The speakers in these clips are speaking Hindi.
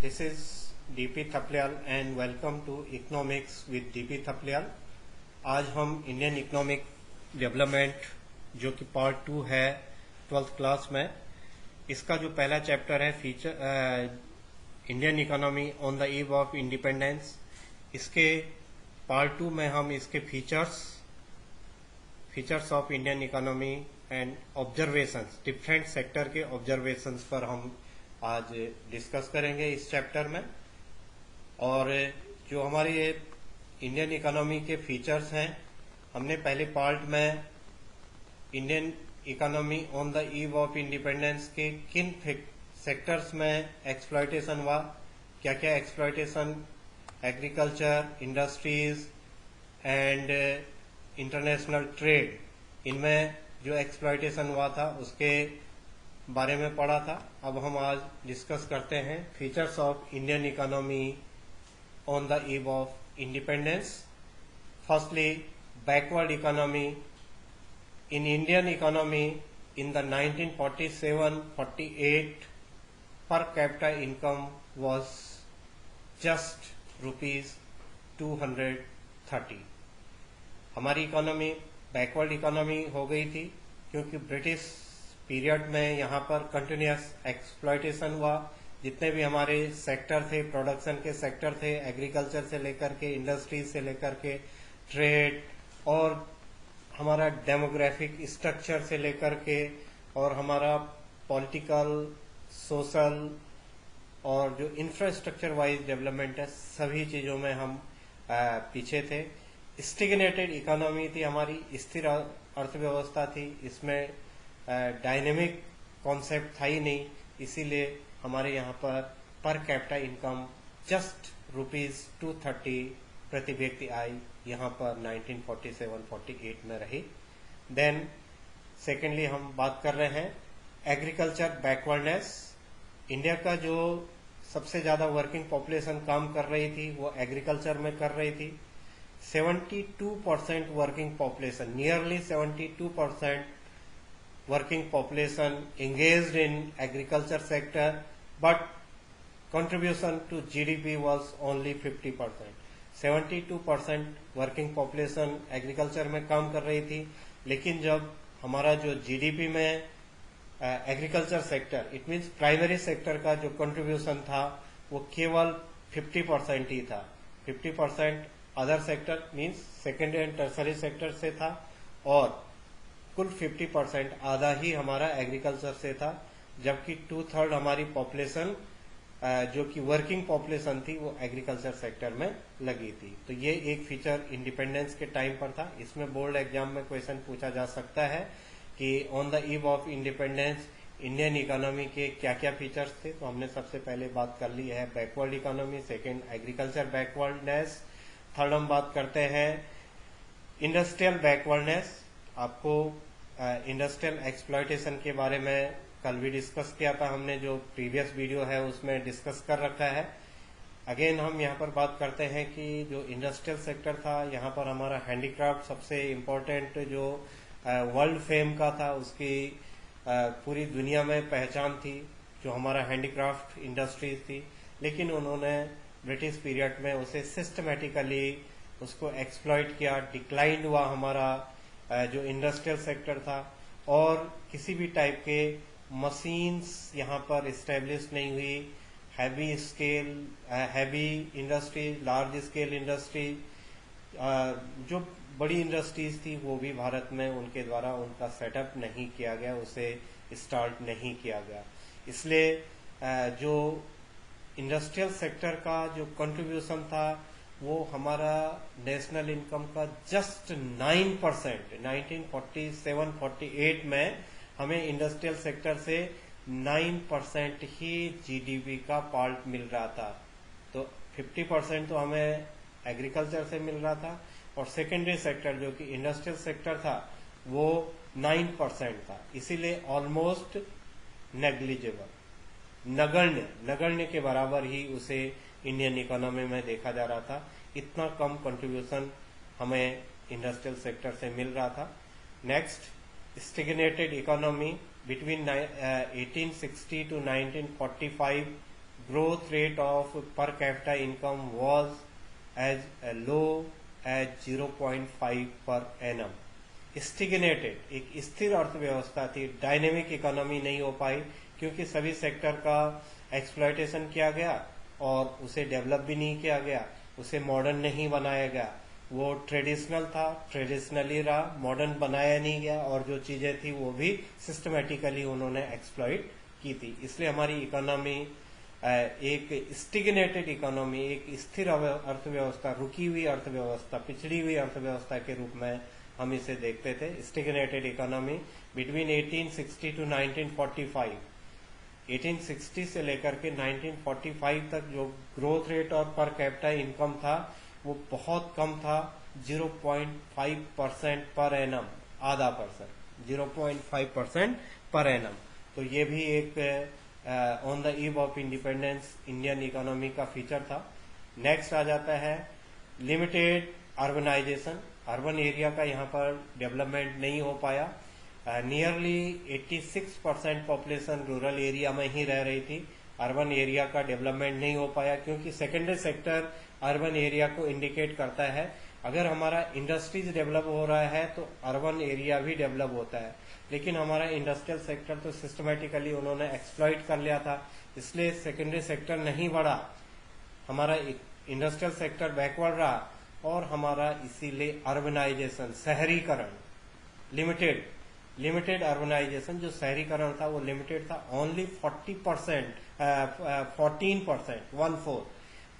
This is DP Thaplyal and welcome to Economics with DP Thaplyal। आज हम इंडियन इकोनॉमिक डेवलपमेंट जो कि पार्ट 2 है 12th क्लास में, इसका जो पहला चैप्टर है feature Indian economy on the eve of independence, इसके पार्ट 2 में हम इसके features of Indian economy and observations, different sector के ऑब्जर्वेशंस पर हम आज डिस्कस करेंगे इस चैप्टर में। और जो हमारी ये इंडियन इकोनॉमी के फीचर्स हैं, हमने पहले पार्ट में Indian economy on the eve of independence के किन सेक्टर्स में एक्सप्लॉयटेशन हुआ, क्या क्या exploitation, agriculture, industries and international trade, इनमें जो एक्सप्लॉयटेशन हुआ था उसके बारे में पढ़ा था। अब हम आज डिस्कस करते हैं features of Indian economy on the eve of independence. Firstly, backward economy. In Indian economy in the 1947-48 per capita income was just ₹230। हमारी इकोनॉमी बैकवर्ड इकोनॉमी हो गई थी क्योंकि ब्रिटिश पीरियड में यहाँ पर कंटिन्यूस एक्सप्लॉयटेशन हुआ। जितने भी हमारे सेक्टर थे, प्रोडक्शन के सेक्टर थे, एग्रीकल्चर से लेकर के इंडस्ट्रीज से लेकर के ट्रेड, और हमारा डेमोग्राफिक स्ट्रक्चर से लेकर के और हमारा पॉलिटिकल, सोशल और जो इंफ्रास्ट्रक्चर वाइज डेवलपमेंट है, सभी चीज़ों में हम पीछे थे। स्टिग्नेटेड इकोनॉमी थी हमारी, स्थिर अर्थव्यवस्था थी, इसमें डायनेमिक कॉन्सेप्ट था ही नहीं, इसीलिए हमारे यहाँ पर कैपिटा इनकम जस्ट ₹230 प्रति व्यक्ति आई, यहाँ पर 1947-48 में रही। देन सेकेंडली हम बात कर रहे हैं एग्रीकल्चर बैकवर्डनेस। इंडिया का जो सबसे ज़्यादा वर्किंग पॉपुलेशन काम कर रही थी वो एग्रीकल्चर में कर रही थी। 72% working population, nearly 72% working population engaged in agriculture sector, but contribution to GDP was only 50%। 72% working population agriculture में काम कर रही थी, लेकिन जब हमारा जो जीडीपी में agriculture sector, it means primary sector का जो कंट्रीब्यूशन था वो केवल 50% ही था। 50% other sector means secondary and tertiary sector से था, और कुल 50% आधा ही हमारा एग्रीकल्चर से था, जबकि 2/3 हमारी पॉपुलेशन जो कि वर्किंग पॉपुलेशन थी वो एग्रीकल्चर सेक्टर में लगी थी। तो ये एक फीचर इंडिपेंडेंस के टाइम पर था। इसमें बोर्ड एग्जाम में क्वेश्चन पूछा जा सकता है कि on the eve of independence Indian economy के क्या क्या फीचर्स थे। तो हमने सबसे पहले बात कर ली है backward economy, second agriculture backwardness, third हम बात करते हैं इंडस्ट्रियल बैकवर्डनेस। आपको इंडस्ट्रियल एक्सप्लॉयटेशन के बारे में कल भी डिस्कस किया था हमने, जो प्रीवियस वीडियो है उसमें डिस्कस कर रखा है। अगेन हम यहाँ पर बात करते हैं कि जो इंडस्ट्रियल सेक्टर था, यहाँ पर हमारा हैंडीक्राफ्ट सबसे इम्पोर्टेंट जो वर्ल्ड फेम का था, उसकी पूरी दुनिया में पहचान थी, जो हमारा हैंडीक्राफ्ट इंडस्ट्रीज थी। लेकिन उन्होंने ब्रिटिश पीरियड में उसे सिस्टमेटिकली उसको एक्सप्लॉयट किया, डिक्लाइन हुआ हमारा जो इंडस्ट्रियल सेक्टर था, और किसी भी टाइप के मशीन्स यहाँ पर इस्टेब्लिश नहीं हुई। Heavy industry, large scale industry, जो बड़ी इंडस्ट्रीज थी वो भी भारत में उनके द्वारा उनका सेटअप नहीं किया गया, उसे स्टार्ट नहीं किया गया। इसलिए जो इंडस्ट्रियल सेक्टर का जो कंट्रीब्यूशन था वो हमारा नेशनल इनकम का जस्ट 9%, 1947-48 में हमें इंडस्ट्रियल सेक्टर से 9% ही जीडीपी का पार्ट मिल रहा था। तो 50% तो हमें एग्रीकल्चर से मिल रहा था, और सेकेंडरी सेक्टर जो कि इंडस्ट्रियल सेक्टर था वो 9% था। इसीलिए ऑलमोस्ट नेग्लिजिबल, नगण्य के बराबर ही उसे इंडियन इकोनॉमी में देखा जा रहा था। इतना कम कंट्रीब्यूशन हमें इंडस्ट्रियल सेक्टर से मिल रहा था। Next, stagnated economy between 1860 to 1945 growth rate of per capita income was as low as 0.5 per annum. स्टिग्नेटेड, एक स्थिर अर्थव्यवस्था थी, डायनेमिक इकोनॉमी नहीं हो पाई क्योंकि सभी सेक्टर का एक्सप्लॉयटेशन किया गया और उसे डेवलप भी नहीं किया गया, उसे मॉडर्न नहीं बनाया गया। वो ट्रेडिशनल था, ट्रेडिशनली रहा, मॉडर्न बनाया नहीं गया और जो चीजें थी वो भी सिस्टमेटिकली उन्होंने एक्सप्लॉइट की थी। इसलिए हमारी इकोनॉमी एक स्टिग्नेटेड इकोनॉमी, एक स्थिर अर्थव्यवस्था, रुकी हुई अर्थव्यवस्था, पिछड़ी हुई अर्थव्यवस्था के रूप में हम इसे देखते थे। स्टिग्नेटेड इकोनॉमी बिटवीन 1860 टू 1945, 1860 से लेकर के 1945 तक जो ग्रोथ रेट और पर कैपिटा इनकम था वो बहुत कम था, 0.5% पर एनम, आधा परसेंट, 0.5% पर एनम। तो ये भी एक on the eve of independence Indian economy का फीचर था। नेक्स्ट आ जाता है लिमिटेड अर्बनाइजेशन। अर्बन एरिया का यहाँ पर डेवलपमेंट नहीं हो पाया। नियरली 86% पॉपुलेशन रूरल एरिया में ही रह रही थी। अर्बन एरिया का डेवलपमेंट नहीं हो पाया क्योंकि सेकेंडरी सेक्टर अर्बन एरिया को इंडिकेट करता है। अगर हमारा इंडस्ट्रीज डेवलप हो रहा है तो अर्बन एरिया भी डेवलप होता है, लेकिन हमारा इंडस्ट्रियल सेक्टर तो सिस्टमेटिकली उन्होंने एक्सप्लॉइट कर लिया था, इसलिए सेकेंडरी सेक्टर नहीं बढ़ा, हमारा इंडस्ट्रियल सेक्टर बैकवर्ड रहा और हमारा इसीलिए अर्बनाइजेशन, शहरीकरण, लिमिटेड अर्बनाइजेशन, जो शहरीकरण था वो लिमिटेड था। ओनली 14%,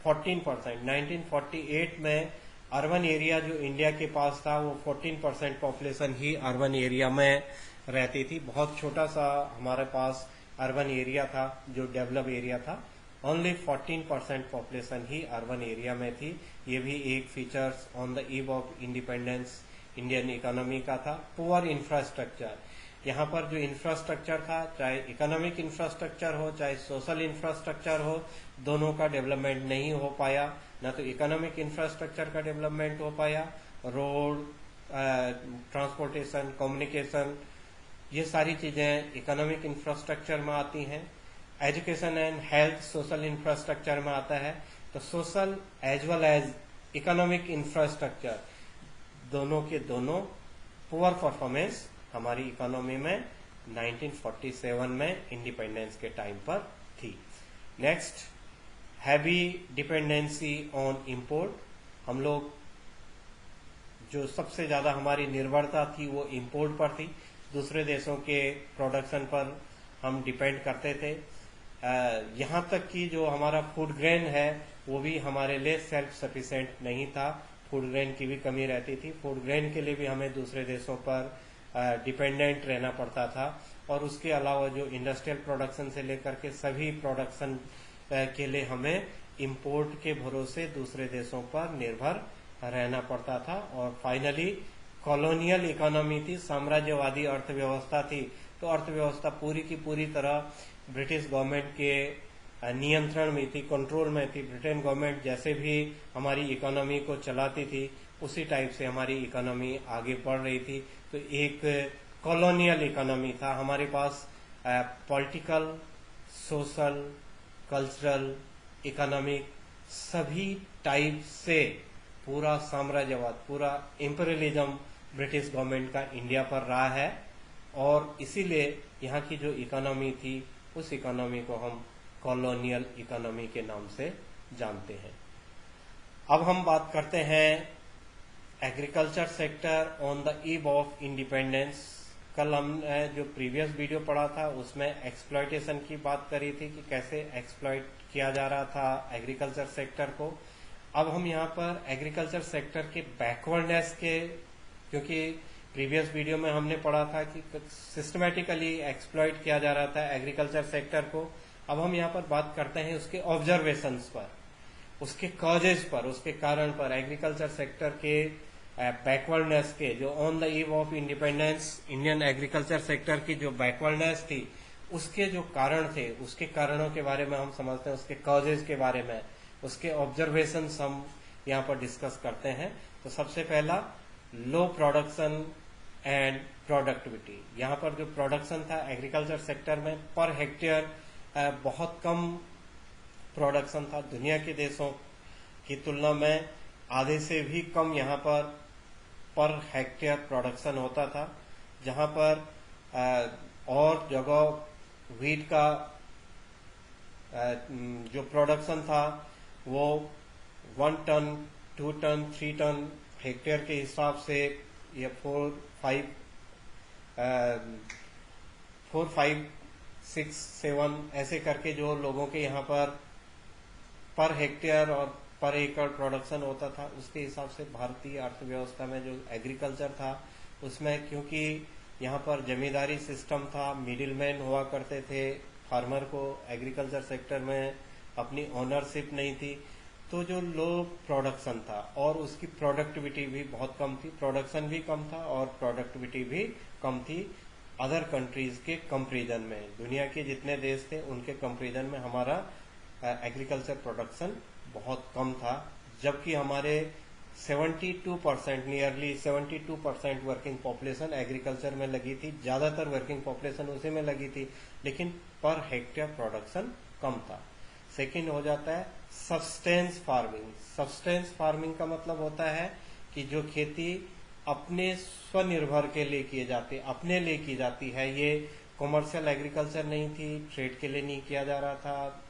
1948 में अर्बन एरिया जो इंडिया के पास था वो 14% पॉपुलेशन ही अर्बन एरिया में रहती थी। बहुत छोटा सा हमारे पास अर्बन एरिया था जो डेवलप एरिया था। ओनली 14% पॉपुलेशन ही अर्बन एरिया में थी। ये भी एक features on the eve of independence Indian economy का था। पुअर इंफ्रास्ट्रक्चर, यहाँ पर जो इंफ्रास्ट्रक्चर था, चाहे इकोनॉमिक इंफ्रास्ट्रक्चर हो चाहे सोशल इंफ्रास्ट्रक्चर हो, दोनों का डेवलपमेंट नहीं हो पाया। न तो इकोनॉमिक इंफ्रास्ट्रक्चर का डेवलपमेंट हो पाया, रोड, ट्रांसपोर्टेशन, कम्युनिकेशन, ये सारी चीजें इकोनॉमिक इंफ्रास्ट्रक्चर में आती हैं। Education and health social infrastructure में आता है। तो social as well as economic infrastructure दोनों के दोनों पुअर परफॉर्मेंस हमारी इकोनॉमी में 1947 में इंडिपेंडेंस के टाइम पर थी। Next, heavy dependency on import. हम लोग जो सबसे ज्यादा हमारी निर्भरता थी वो इंपोर्ट पर थी, दूसरे देशों के प्रोडक्शन पर हम डिपेंड करते थे। यहाँ तक कि जो हमारा फूड ग्रेन है वो भी हमारे लिए सेल्फ सफिशिएंट नहीं था, फूड ग्रेन की भी कमी रहती थी। फूड ग्रेन के लिए भी हमें दूसरे देशों पर डिपेंडेंट रहना पड़ता था। और उसके अलावा जो इंडस्ट्रियल प्रोडक्शन से लेकर के सभी प्रोडक्शन के लिए हमें इंपोर्ट के भरोसे दूसरे देशों पर निर्भर रहना पड़ता था। और फाइनली कॉलोनियल इकोनॉमी थी, साम्राज्यवादी अर्थव्यवस्था थी। तो अर्थव्यवस्था पूरी की पूरी तरह ब्रिटिश गवर्नमेंट के नियंत्रण में थी, कंट्रोल में थी। ब्रिटेन गवर्नमेंट जैसे भी हमारी इकोनॉमी को चलाती थी उसी टाइप से हमारी इकोनॉमी आगे बढ़ रही थी। तो एक कॉलोनियल इकोनॉमी था हमारे पास। पॉलिटिकल, सोशल, कल्चरल, इकोनॉमिक सभी टाइप से पूरा साम्राज्यवाद, पूरा इंपीरियलिज्म ब्रिटिश गवर्नमेंट का इंडिया पर रहा है। और इसीलिए यहाँ की जो इकोनॉमी थी उस इकोनॉमी को हम कॉलोनियल इकोनॉमी के नाम से जानते हैं। अब हम बात करते हैं agriculture sector on the eve of independence. कल हमने जो प्रीवियस वीडियो पढ़ा था उसमें एक्सप्लॉयटेशन की बात करी थी कि कैसे एक्सप्लॉयट किया जा रहा था एग्रीकल्चर सेक्टर को। अब हम यहाँ पर एग्रीकल्चर सेक्टर के बैकवर्डनेस के, क्योंकि प्रीवियस वीडियो में हमने पढ़ा था कि सिस्टमेटिकली एक्सप्लॉइट किया जा रहा था एग्रीकल्चर सेक्टर को। अब हम यहाँ पर बात करते हैं उसके ऑब्जर्वेशंस पर, उसके कॉजेज पर, उसके कारण पर, एग्रीकल्चर सेक्टर के बैकवर्डनेस के, जो on the eve of independence Indian agriculture sector की जो बैकवर्डनेस थी उसके जो कारण थे, उसके कारणों के बारे में हम समझते हैं, उसके कॉजेज के बारे में, उसके ऑब्जर्वेशंस हम यहाँ पर डिस्कस करते हैं। तो सबसे पहला, लो प्रोडक्शन एंड प्रोडक्टिविटी। यहाँ पर जो प्रोडक्शन था एग्रीकल्चर सेक्टर में पर हेक्टेयर बहुत कम प्रोडक्शन था। दुनिया के देशों की तुलना में आधे से भी कम यहाँ पर हेक्टेयर प्रोडक्शन होता था, जहाँ पर और जगह व्हीट का जो प्रोडक्शन था वो 1 टन, 2 टन, 3 टन हेक्टेयर के हिसाब से, या 4, 5, 6, 7 ऐसे करके जो लोगों के यहाँ पर हेक्टेयर और पर एकड़ प्रोडक्शन होता था, उसके हिसाब से भारतीय अर्थव्यवस्था में जो एग्रीकल्चर था उसमें, क्योंकि यहाँ पर जमींदारी सिस्टम था, मिडिलमैन हुआ करते थे, फार्मर को एग्रीकल्चर सेक्टर में अपनी ओनरशिप नहीं थी, तो जो लो प्रोडक्शन था और उसकी प्रोडक्टिविटी भी बहुत कम थी, प्रोडक्शन भी कम था और प्रोडक्टिविटी भी कम थी अदर कंट्रीज के कंपेरिजन में। दुनिया के जितने देश थे उनके कंपेरिजन में हमारा एग्रीकल्चर प्रोडक्शन बहुत कम था, जबकि हमारे 72%, नियरली 72% वर्किंग पॉपुलेशन एग्रीकल्चर में लगी थी, ज्यादातर वर्किंग पॉपुलेशन उसी में लगी थी, लेकिन पर हेक्टेयर प्रोडक्शन कम था। सेकंड हो जाता है सब्सटेंस फार्मिंग। सब्सटेंस फार्मिंग का मतलब होता है कि जो खेती अपने स्वनिर्भर के लिए किए जाते, अपने लिए की जाती है, ये कॉमर्शियल एग्रीकल्चर नहीं थी, ट्रेड के लिए नहीं किया जा रहा था,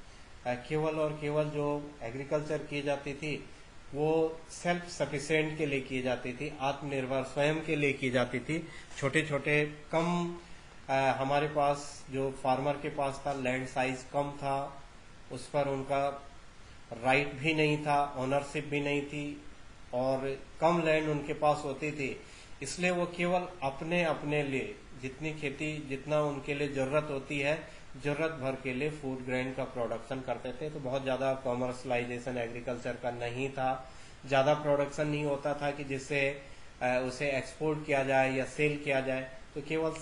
केवल और केवल जो एग्रीकल्चर की जाती थी वो सेल्फ सफिशिएंट के लिए की जाती थी, आत्मनिर्भर स्वयं के लिए की जाती थी। छोटे छोटे कम हमारे पास जो फार्मर के पास था लैंड साइज कम था, उस पर उनका राइट भी नहीं था, ओनरशिप भी नहीं थी, और कम लैंड उनके पास होती थी, इसलिए वो केवल अपने अपने लिए जितनी खेती जितना उनके लिए जरूरत होती है, जरूरत भर के लिए फूड ग्रेन का प्रोडक्शन करते थे। तो बहुत ज्यादा कॉमर्शलाइजेशन एग्रीकल्चर का नहीं था, ज्यादा प्रोडक्शन नहीं होता था कि जिससे उसे एक्सपोर्ट किया जाए या सेल किया जाए, तो केवल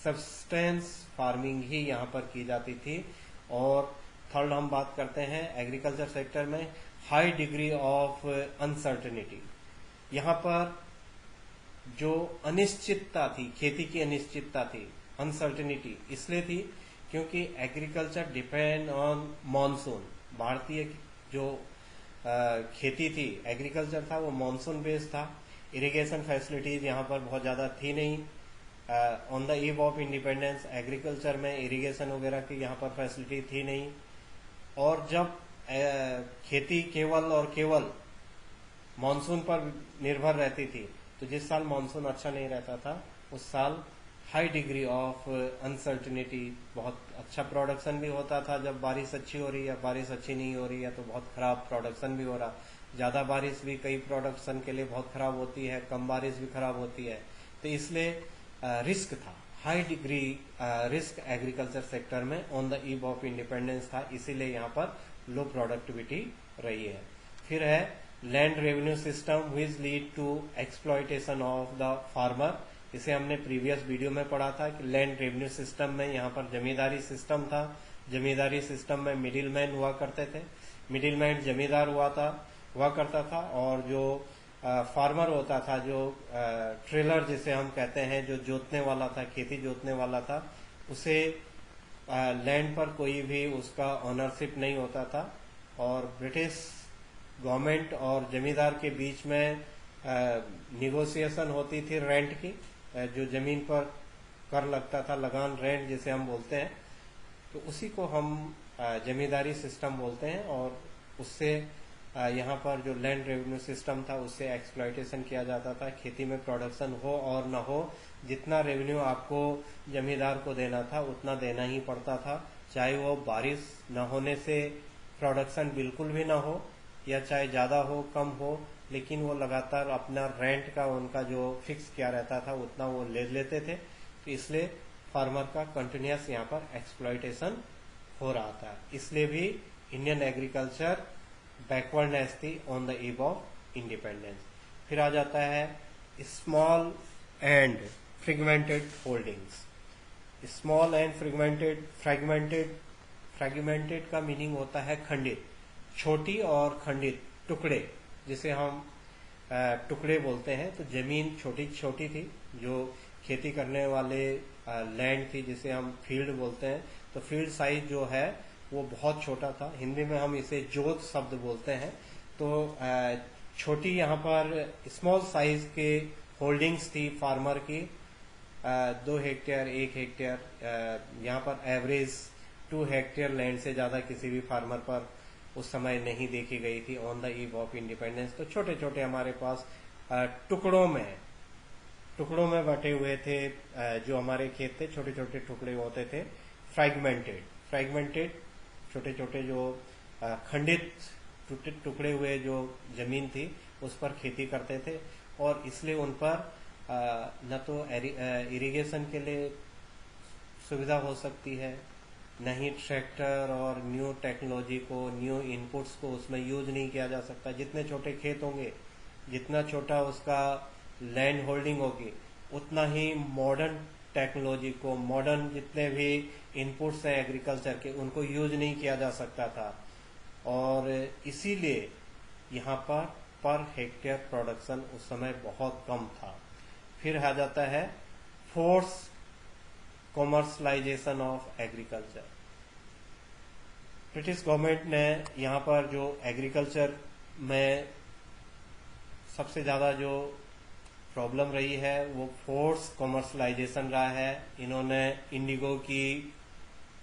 सब्सटेंस फार्मिंग ही यहाँ पर की जाती थी। और थर्ड हम बात करते हैं एग्रीकल्चर सेक्टर में हाई डिग्री ऑफ अनसर्टेनिटी। यहाँ पर जो अनिश्चितता थी, खेती की अनिश्चितता थी, अनसर्टेनिटी इसलिए थी क्योंकि एग्रीकल्चर डिपेंड ऑन मॉनसून। भारतीय जो खेती थी, एग्रीकल्चर था, वो मॉनसून बेस्ड था। इरिगेशन फैसिलिटीज यहाँ पर बहुत ज्यादा थी नहीं। On the eve of independence agriculture में इरिगेशन वगैरह की यहाँ पर फैसिलिटी थी नहीं, और जब खेती केवल और केवल मानसून पर निर्भर रहती थी, तो जिस साल मानसून अच्छा नहीं रहता था उस साल हाई डिग्री ऑफ अनसर्टेनिटी, बहुत अच्छा प्रोडक्शन भी होता था। जब बारिश अच्छी हो रही है, बारिश अच्छी नहीं हो रही है तो बहुत खराब प्रोडक्शन भी हो रहा। ज्यादा बारिश भी कई प्रोडक्शन के लिए बहुत खराब होती है, कम बारिश भी खराब होती है, तो इसलिए रिस्क था, high degree risk agriculture sector में on the eve of independence था, इसीलिए यहाँ पर लो प्रोडक्टिविटी रही है। फिर है land revenue system which lead to exploitation of the farmer. इसे हमने प्रीवियस वीडियो में पढ़ा था कि लैंड रेवेन्यू सिस्टम में यहाँ पर जमींदारी सिस्टम था, जमींदारी सिस्टम में मिडिल मैन हुआ करते थे, मिडिल मैन जमींदार हुआ करता था, और जो फार्मर होता था, जो ट्रेलर जिसे हम कहते हैं, जो जोतने वाला था, खेती जोतने वाला था, उसे लैंड पर कोई भी उसका ओनरशिप नहीं होता था, और ब्रिटिश गवर्नमेंट और जमींदार के बीच में निगोशिएशन होती थी रेंट की, जो जमीन पर कर लगता था, लगान, रेंट जिसे हम बोलते हैं, तो उसी को हम जमींदारी सिस्टम बोलते हैं। और उससे यहाँ पर जो लैंड रेवेन्यू सिस्टम था उससे एक्सप्लॉयटेशन किया जाता था, खेती में प्रोडक्शन हो और न हो, जितना रेवेन्यू आपको जमींदार को देना था उतना देना ही पड़ता था, चाहे वो बारिश न होने से प्रोडक्शन बिल्कुल भी ना हो या चाहे ज्यादा हो कम हो, लेकिन वो लगातार अपना रेंट का उनका जो फिक्स किया रहता था उतना वो ले लेते थे। तो इसलिए फार्मर का कंटिन्यूस यहाँ पर एक्सप्लॉयटेशन हो रहा था, इसलिए भी इंडियन एग्रीकल्चर बैकवर्डनेस थी on the eve of independence. फिर आ जाता है small and fragmented holdings. Small and fragmented का मीनिंग होता है खंडित, छोटी और खंडित टुकड़े, जिसे हम टुकड़े बोलते हैं। तो जमीन छोटी छोटी थी, जो खेती करने वाले लैंड थी जिसे हम फील्ड बोलते हैं, तो फील्ड साइज जो है वो बहुत छोटा था। हिंदी में हम इसे जोत शब्द बोलते हैं। तो छोटी यहाँ पर स्मॉल साइज के होल्डिंग्स थी फार्मर की, 2 हेक्टेयर 1 हेक्टेयर, यहाँ पर एवरेज 2 हेक्टेयर लैंड से ज़्यादा किसी भी फार्मर पर उस समय नहीं देखी गई थी on the eve of independence. तो छोटे छोटे हमारे पास टुकड़ों में बटे हुए थे जो हमारे खेत थे, छोटे छोटे टुकड़े होते थे, फ्रैगमेंटेड छोटे छोटे जो खंडित टुकड़े हुए जो जमीन थी उस पर खेती करते थे। और इसलिए उन पर न तो इरिगेशन के लिए सुविधा हो सकती है, न ही ट्रैक्टर और न्यू टेक्नोलॉजी को, न्यू इनपुट्स को उसमें यूज नहीं किया जा सकता। जितने छोटे खेत होंगे, जितना छोटा उसका लैंड होल्डिंग होगी, उतना ही मॉडर्न टेक्नोलॉजी को, मॉडर्न जितने भी इनपुट्स हैं एग्रीकल्चर के, उनको यूज नहीं किया जा सकता था। और इसीलिए यहाँ पर हेक्टेयर प्रोडक्शन उस समय बहुत कम था। फिर आ जाता है force commercialisation of agriculture. British government ने यहाँ पर जो एग्रीकल्चर में सबसे ज्यादा जो प्रॉब्लम रही है वो फोर्स कॉमर्शलाइजेशन रहा है। इन्होंने इंडिगो की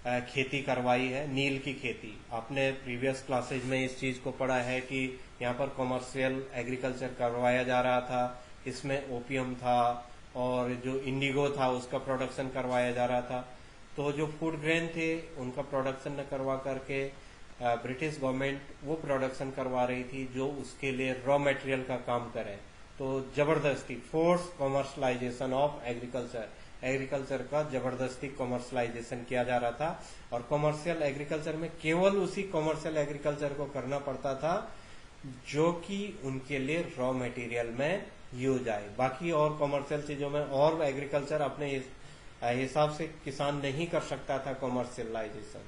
खेती करवाई है, नील की खेती। आपने प्रीवियस क्लासेज में इस चीज को पढ़ा है कि यहाँ पर कॉमर्शियल एग्रीकल्चर करवाया जा रहा था। इसमें ओपियम था और जो इंडिगो था उसका प्रोडक्शन करवाया जा रहा था। तो जो फूड ग्रेन थे उनका प्रोडक्शन न करवा करके ब्रिटिश गवर्नमेंट वो प्रोडक्शन करवा रही थी जो उसके लिए रॉ मटेरियल का काम करे। तो जबरदस्ती फोर्स कॉमर्शलाइजेशन ऑफ एग्रीकल्चर का जबरदस्ती कॉमर्शलाइजेशन किया जा रहा था। और कॉमर्शियल एग्रीकल्चर में केवल उसी कॉमर्शियल एग्रीकल्चर को करना पड़ता था जो कि उनके लिए रॉ मटेरियल में यूज आए। बाकी और कॉमर्शियल चीजों में और एग्रीकल्चर अपने हिसाब से किसान नहीं कर सकता था कॉमर्शियलाइजेशन।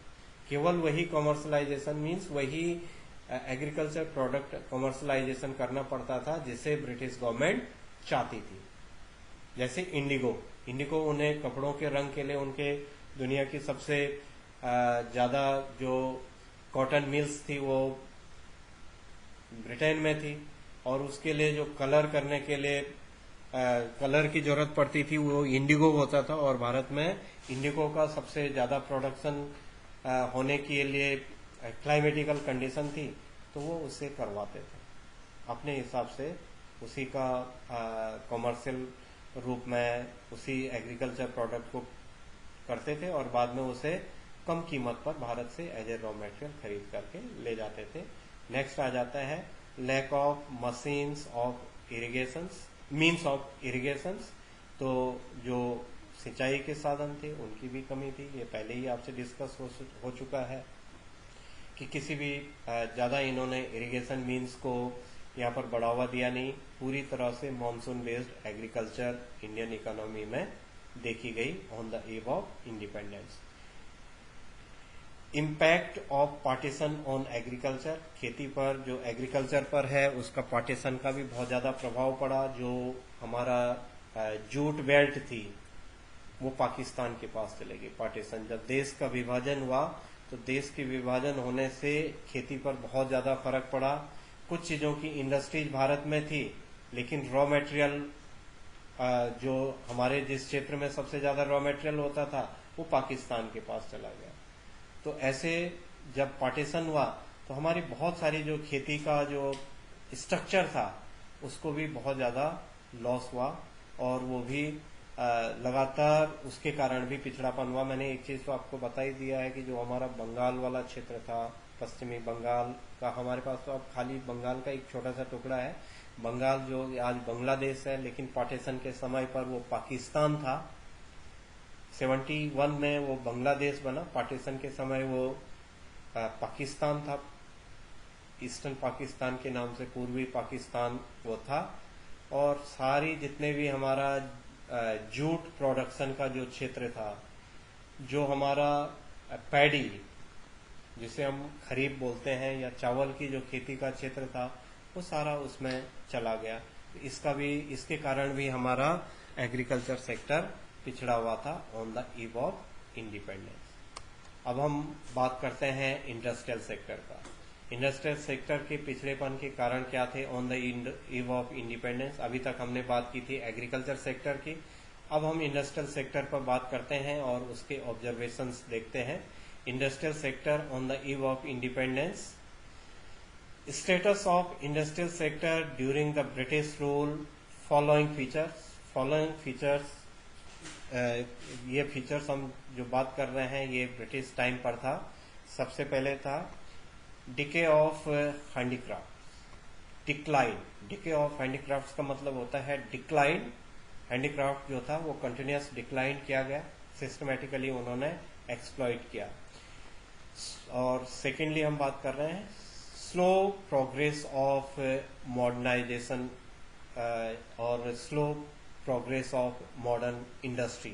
केवल वही कॉमर्शलाइजेशन मीन्स वही एग्रीकल्चर प्रोडक्ट कॉमर्शलाइजेशन करना पड़ता था जिसे ब्रिटिश गवर्नमेंट चाहती थी। जैसे इंडिगो उन्हें कपड़ों के रंग के लिए उनके दुनिया की सबसे ज्यादा जो कॉटन मिल्स थी वो ब्रिटेन में थी, और उसके लिए जो कलर करने के लिए कलर की जरूरत पड़ती थी वो इंडिगो होता था। और भारत में इंडिगो का सबसे ज्यादा प्रोडक्शन होने के लिए क्लाइमेटिकल कंडीशन थी तो वो उसे करवाते थे अपने हिसाब से, उसी का कॉमर्शियल रूप में उसी एग्रीकल्चर प्रोडक्ट को करते थे और बाद में उसे कम कीमत पर भारत से एज ए रॉ मटेरियल खरीद करके ले जाते थे। नेक्स्ट आ जाता है lack of machines of irrigations, means of irrigations. तो जो सिंचाई के साधन थे उनकी भी कमी थी। ये पहले ही आपसे डिस्कस हो चुका है कि किसी भी ज्यादा इन्होंने इरिगेशन मीन्स को यहाँ पर बढ़ावा दिया नहीं। पूरी तरह से monsoon based agriculture Indian economy में देखी गई on the eve of independence. Impact of partition on agriculture, खेती पर जो एग्रीकल्चर पर है उसका पार्टीशन का भी बहुत ज्यादा प्रभाव पड़ा। जो हमारा जूट बेल्ट थी वो पाकिस्तान के पास चले गई। पार्टीशन, जब देश का विभाजन हुआ तो देश के विभाजन होने से खेती पर बहुत ज्यादा फर्क पड़ा। कुछ चीजों की इंडस्ट्रीज भारत में थी लेकिन रॉ मटेरियल जो हमारे जिस क्षेत्र में सबसे ज्यादा रॉ मटेरियल होता था वो पाकिस्तान के पास चला गया। तो ऐसे जब पार्टीशन हुआ तो हमारी बहुत सारी जो खेती का जो स्ट्रक्चर था उसको भी बहुत ज्यादा लॉस हुआ और वो भी लगातार उसके कारण भी पिछड़ापन हुआ। मैंने एक चीज तो आपको बता ही दिया है कि जो हमारा बंगाल वाला क्षेत्र था, पश्चिमी बंगाल का, हमारे पास तो अब खाली बंगाल का एक छोटा सा टुकड़ा है। बंगाल जो आज बांग्लादेश है, लेकिन पार्टीशन के समय पर वो पाकिस्तान था। 71 में वो बांग्लादेश बना, पार्टीशन के समय वो पाकिस्तान था। ईस्टर्न पाकिस्तान के नाम से पूर्वी पाकिस्तान वो था। और सारी जितने भी हमारा जूट प्रोडक्शन का जो क्षेत्र था, जो हमारा पैडी जिसे हम खरीफ बोलते हैं या चावल की जो खेती का क्षेत्र था, वो सारा उसमें चला गया। इसके कारण भी हमारा एग्रीकल्चर सेक्टर पिछड़ा हुआ था on the eve of independence. अब हम बात करते हैं इंडस्ट्रियल सेक्टर का। इंडस्ट्रियल सेक्टर के पिछड़ेपन के कारण क्या थे on the eve of independence. अभी तक हमने बात की थी एग्रीकल्चर सेक्टर की, अब हम इंडस्ट्रियल सेक्टर पर बात करते हैं और उसके ऑब्जर्वेशंस देखते हैं। Industrial sector on the eve of independence. Status of industrial sector during the British rule. Following features ये फीचर्स हम जो बात कर रहे हैं ये ब्रिटिश टाइम पर था। सबसे पहले था decay of handicraft, decline. Decay of handicraft का मतलब होता है डिक्लाइन। हैंडीक्राफ्ट जो था वो कंटिन्यूस डिक्लाइन किया गया, सिस्टमेटिकली उन्होंने एक्सप्लॉइट किया। और सेकेंडली हम बात कर रहे हैं स्लो प्रोग्रेस ऑफ मॉडर्नाइजेशन और slow progress of modern industry.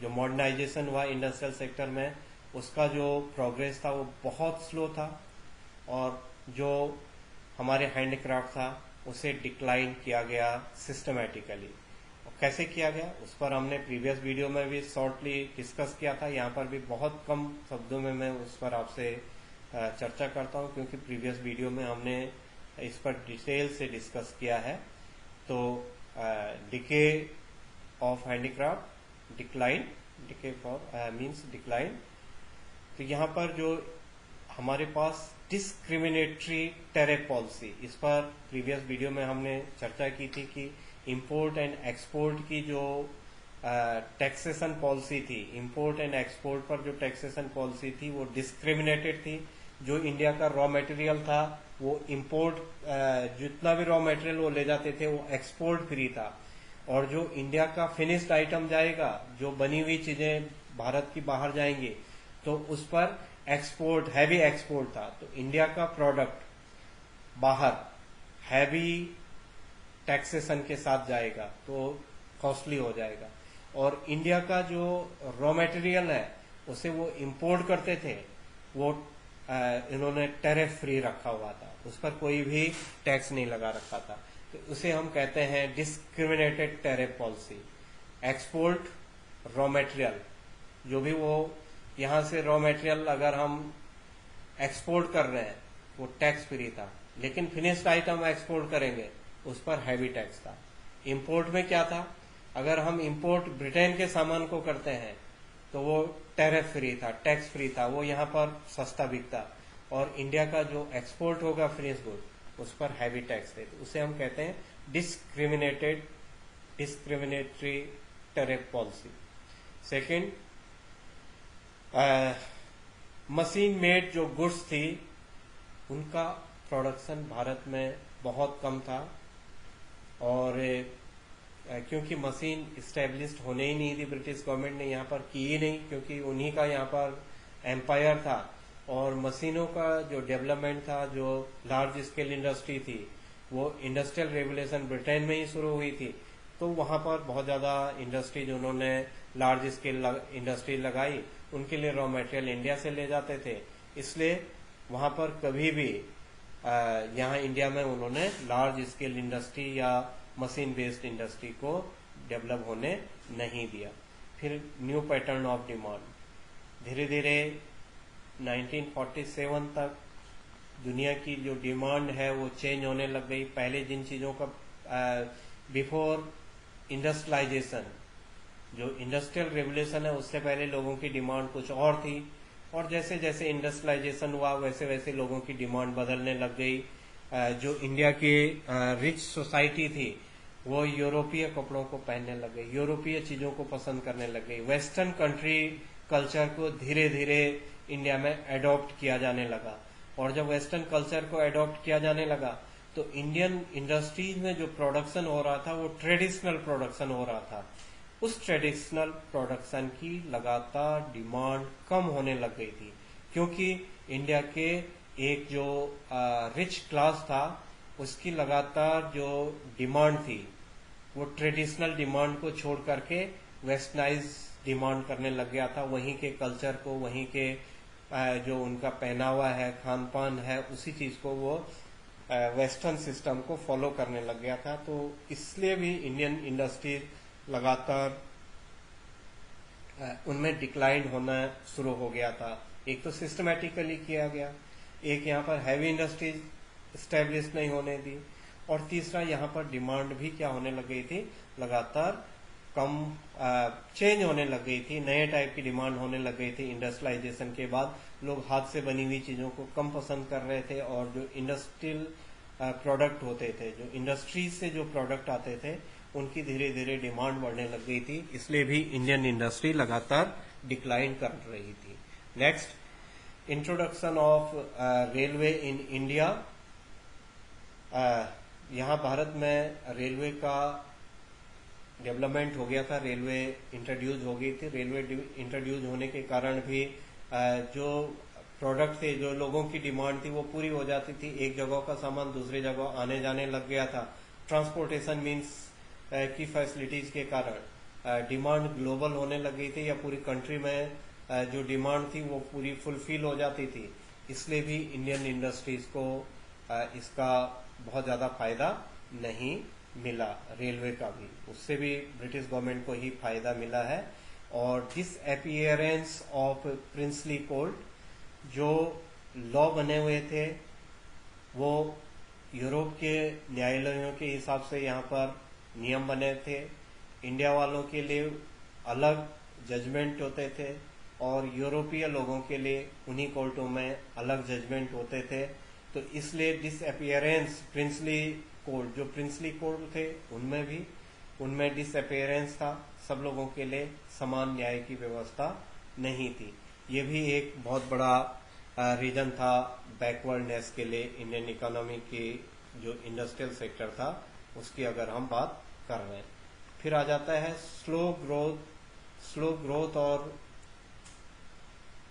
जो मॉडर्नाइजेशन हुआ इंडस्ट्रियल सेक्टर में उसका जो प्रोग्रेस था वो बहुत स्लो था, और जो हमारे हैंडक्राफ्ट था उसे डिक्लाइन किया गया सिस्टमेटिकली। कैसे किया गया उस पर हमने प्रीवियस वीडियो में भी शॉर्टली डिस्कस किया था। यहाँ पर भी बहुत कम शब्दों में मैं उस पर आपसे चर्चा करता हूँ, क्योंकि प्रीवियस वीडियो में हमने इस पर डिटेल से डिस्कस किया है। तो decay of handicraft, decline, decay for means decline. तो यहाँ पर जो हमारे पास डिस्क्रिमिनेटरी टैरिफ पॉलिसी, इस पर प्रीवियस वीडियो में हमने चर्चा की थी कि इंपोर्ट एंड एक्सपोर्ट की जो टैक्सेशन पॉलिसी थी, इंपोर्ट एंड एक्सपोर्ट पर जो टैक्सेशन पॉलिसी थी वो डिस्क्रिमिनेटेड थी। जो इंडिया का रॉ मटेरियल था वो इंपोर्ट जितना भी रॉ मटेरियल वो ले जाते थे वो एक्सपोर्ट फ्री था, और जो इंडिया का फिनिश्ड आइटम जाएगा, जो बनी हुई चीजें भारत की बाहर जाएंगी, तो उस पर एक्सपोर्ट, हैवी एक्सपोर्ट था। तो इंडिया का प्रोडक्ट बाहर हैवी टैक्सेशन के साथ जाएगा तो कॉस्टली हो जाएगा, और इंडिया का जो रॉ मटेरियल है उसे वो इंपोर्ट करते थे वो इन्होंने टैरिफ फ्री रखा हुआ था, उस पर कोई भी टैक्स नहीं लगा रखा था। तो उसे हम कहते हैं discriminated tariff policy. Export raw material, जो भी वो यहाँ से रॉ मटेरियल अगर हम एक्सपोर्ट कर रहे हैं वो टैक्स फ्री था, लेकिन फिनिश्ड आइटम एक्सपोर्ट करेंगे उस पर हैवी टैक्स था। इंपोर्ट में क्या था, अगर हम इंपोर्ट ब्रिटेन के सामान को करते हैं तो वो टैरिफ फ्री था, टैक्स फ्री था, वो यहाँ पर सस्ता बिकता, और इंडिया का जो एक्सपोर्ट होगा फिनिश गुड उस पर हैवी टैक्स थे। तो उसे हम कहते हैं discriminatory tariff policy. Second, machine made जो गुड्स थी उनका प्रोडक्शन भारत में बहुत कम था, और क्योंकि मशीन इस्टेब्लिश्ड होने ही नहीं थी, ब्रिटिश गवर्नमेंट ने यहाँ पर की ही नहीं, क्योंकि उन्हीं का यहाँ पर एम्पायर था। और मशीनों का जो डेवलपमेंट था, जो लार्ज स्केल इंडस्ट्री थी, वो इंडस्ट्रियल रेवोल्यूशन ब्रिटेन में ही शुरू हुई थी। तो वहाँ पर बहुत ज़्यादा इंडस्ट्री जो उन्होंने लार्ज स्केल इंडस्ट्री लगाई, उनके लिए रॉ मटेरियल इंडिया से ले जाते थे, इसलिए वहाँ पर कभी भी यहाँ इंडिया में उन्होंने लार्ज स्केल इंडस्ट्री या मशीन बेस्ड इंडस्ट्री को डेवलप होने नहीं दिया। फिर न्यू पैटर्न ऑफ डिमांड, धीरे धीरे 1947 तक दुनिया की जो डिमांड है वो चेंज होने लग गई। पहले जिन चीज़ों का बिफोर इंडस्ट्रियलाइजेशन, जो इंडस्ट्रियल रेवोल्यूशन है उससे पहले लोगों की डिमांड कुछ और थी, और जैसे जैसे इंडस्ट्रियलाइजेशन हुआ वैसे वैसे लोगों की डिमांड बदलने लग गई। जो इंडिया की रिच सोसाइटी थी वो यूरोपीय कपड़ों को पहनने लग गई, यूरोपीय चीजों को पसंद करने लग गई। वेस्टर्न कंट्री कल्चर को धीरे धीरे इंडिया में एडॉप्ट किया जाने लगा, और जब वेस्टर्न कल्चर को एडॉप्ट किया जाने लगा तो इंडियन इंडस्ट्रीज में जो प्रोडक्शन हो रहा था वो ट्रेडिशनल प्रोडक्शन हो रहा था। उस ट्रेडिशनल प्रोडक्शन की लगातार डिमांड कम होने लग गई थी, क्योंकि इंडिया के एक जो रिच क्लास था उसकी लगातार जो डिमांड थी वो ट्रेडिशनल डिमांड को छोड़ करके वेस्टर्नाइज डिमांड करने लग गया था। वहीं के कल्चर को, वहीं के जो उनका पहनावा है, खान पान है, उसी चीज को वो वेस्टर्न सिस्टम को फॉलो करने लग गया था। तो इसलिए भी इंडियन इंडस्ट्री लगातार उनमें डिक्लाइन होना शुरू हो गया था। एक तो सिस्टमेटिकली किया गया, एक यहाँ पर हैवी इंडस्ट्रीज स्टैब्लिश नहीं होने दी, और तीसरा यहाँ पर डिमांड भी क्या होने लग गई थी, लगातार कम चेंज होने लग गई थी, नए टाइप की डिमांड होने लग गई थी। इंडस्ट्रियलाइजेशन के बाद लोग हाथ से बनी हुई चीज़ों को कम पसंद कर रहे थे, और जो इंडस्ट्रियल प्रोडक्ट होते थे, जो इंडस्ट्रीज से जो प्रोडक्ट आते थे, उनकी धीरे धीरे डिमांड बढ़ने लग गई थी। इसलिए भी इंडियन इंडस्ट्री लगातार डिक्लाइन कर रही थी। Next, introduction of railway in India. यहाँ भारत में रेलवे का डेवलपमेंट हो गया था, रेलवे इंट्रोड्यूस हो गई थी। रेलवे इंट्रोड्यूस होने के कारण भी जो प्रोडक्ट थे, जो लोगों की डिमांड थी, वो पूरी हो जाती थी। एक जगह का सामान दूसरी जगह आने जाने लग गया था। ट्रांसपोर्टेशन मीन्स की फैसिलिटीज के कारण डिमांड ग्लोबल होने लग गई थी, या पूरी कंट्री में जो डिमांड थी वो पूरी फुलफिल हो जाती थी। इसलिए भी इंडियन इंडस्ट्रीज को इसका बहुत ज़्यादा फायदा नहीं मिला, रेलवे का भी, उससे भी ब्रिटिश गवर्नमेंट को ही फायदा मिला है। और डिसअपीयरेंस ऑफ प्रिंसली कोड, जो लॉ बने हुए थे वो यूरोप के न्यायालयों के हिसाब से यहाँ पर नियम बने थे। इंडिया वालों के लिए अलग जजमेंट होते थे, और यूरोपीय लोगों के लिए उन्हीं कोर्टों में अलग जजमेंट होते थे। तो इसलिए डिसअपीयरेंस, प्रिंसली कोड, जो प्रिंसली कोड थे उनमें डिसअपीयरेंस था, सब लोगों के लिए समान न्याय की व्यवस्था नहीं थी। ये भी एक बहुत बड़ा रीजन था बैकवर्डनेस के लिए इंडियन इकोनॉमी की, जो इंडस्ट्रियल सेक्टर था उसकी अगर हम बात कर रहे हैं। फिर आ जाता है स्लो ग्रोथ और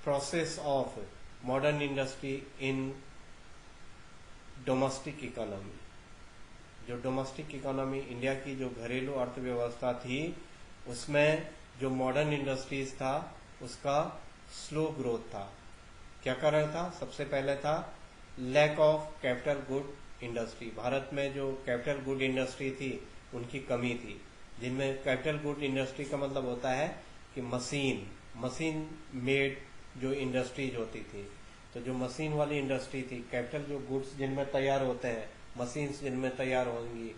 process of modern industry in domestic economy. जो डोमेस्टिक इकोनॉमी, इंडिया की जो घरेलू अर्थव्यवस्था थी, उसमें जो मॉडर्न इंडस्ट्रीज था उसका स्लो ग्रोथ था। क्या कारण था? सबसे पहले था lack of capital good industry. भारत में जो कैपिटल गुड इंडस्ट्री थी उनकी कमी थी, जिनमें कैपिटल गुड इंडस्ट्री का मतलब होता है कि मशीन मेड जो इंडस्ट्रीज होती थी। तो जो मशीन वाली इंडस्ट्री थी, कैपिटल जो गुड्स जिनमें तैयार होते हैं, मशीन्स जिनमें तैयार होंगी,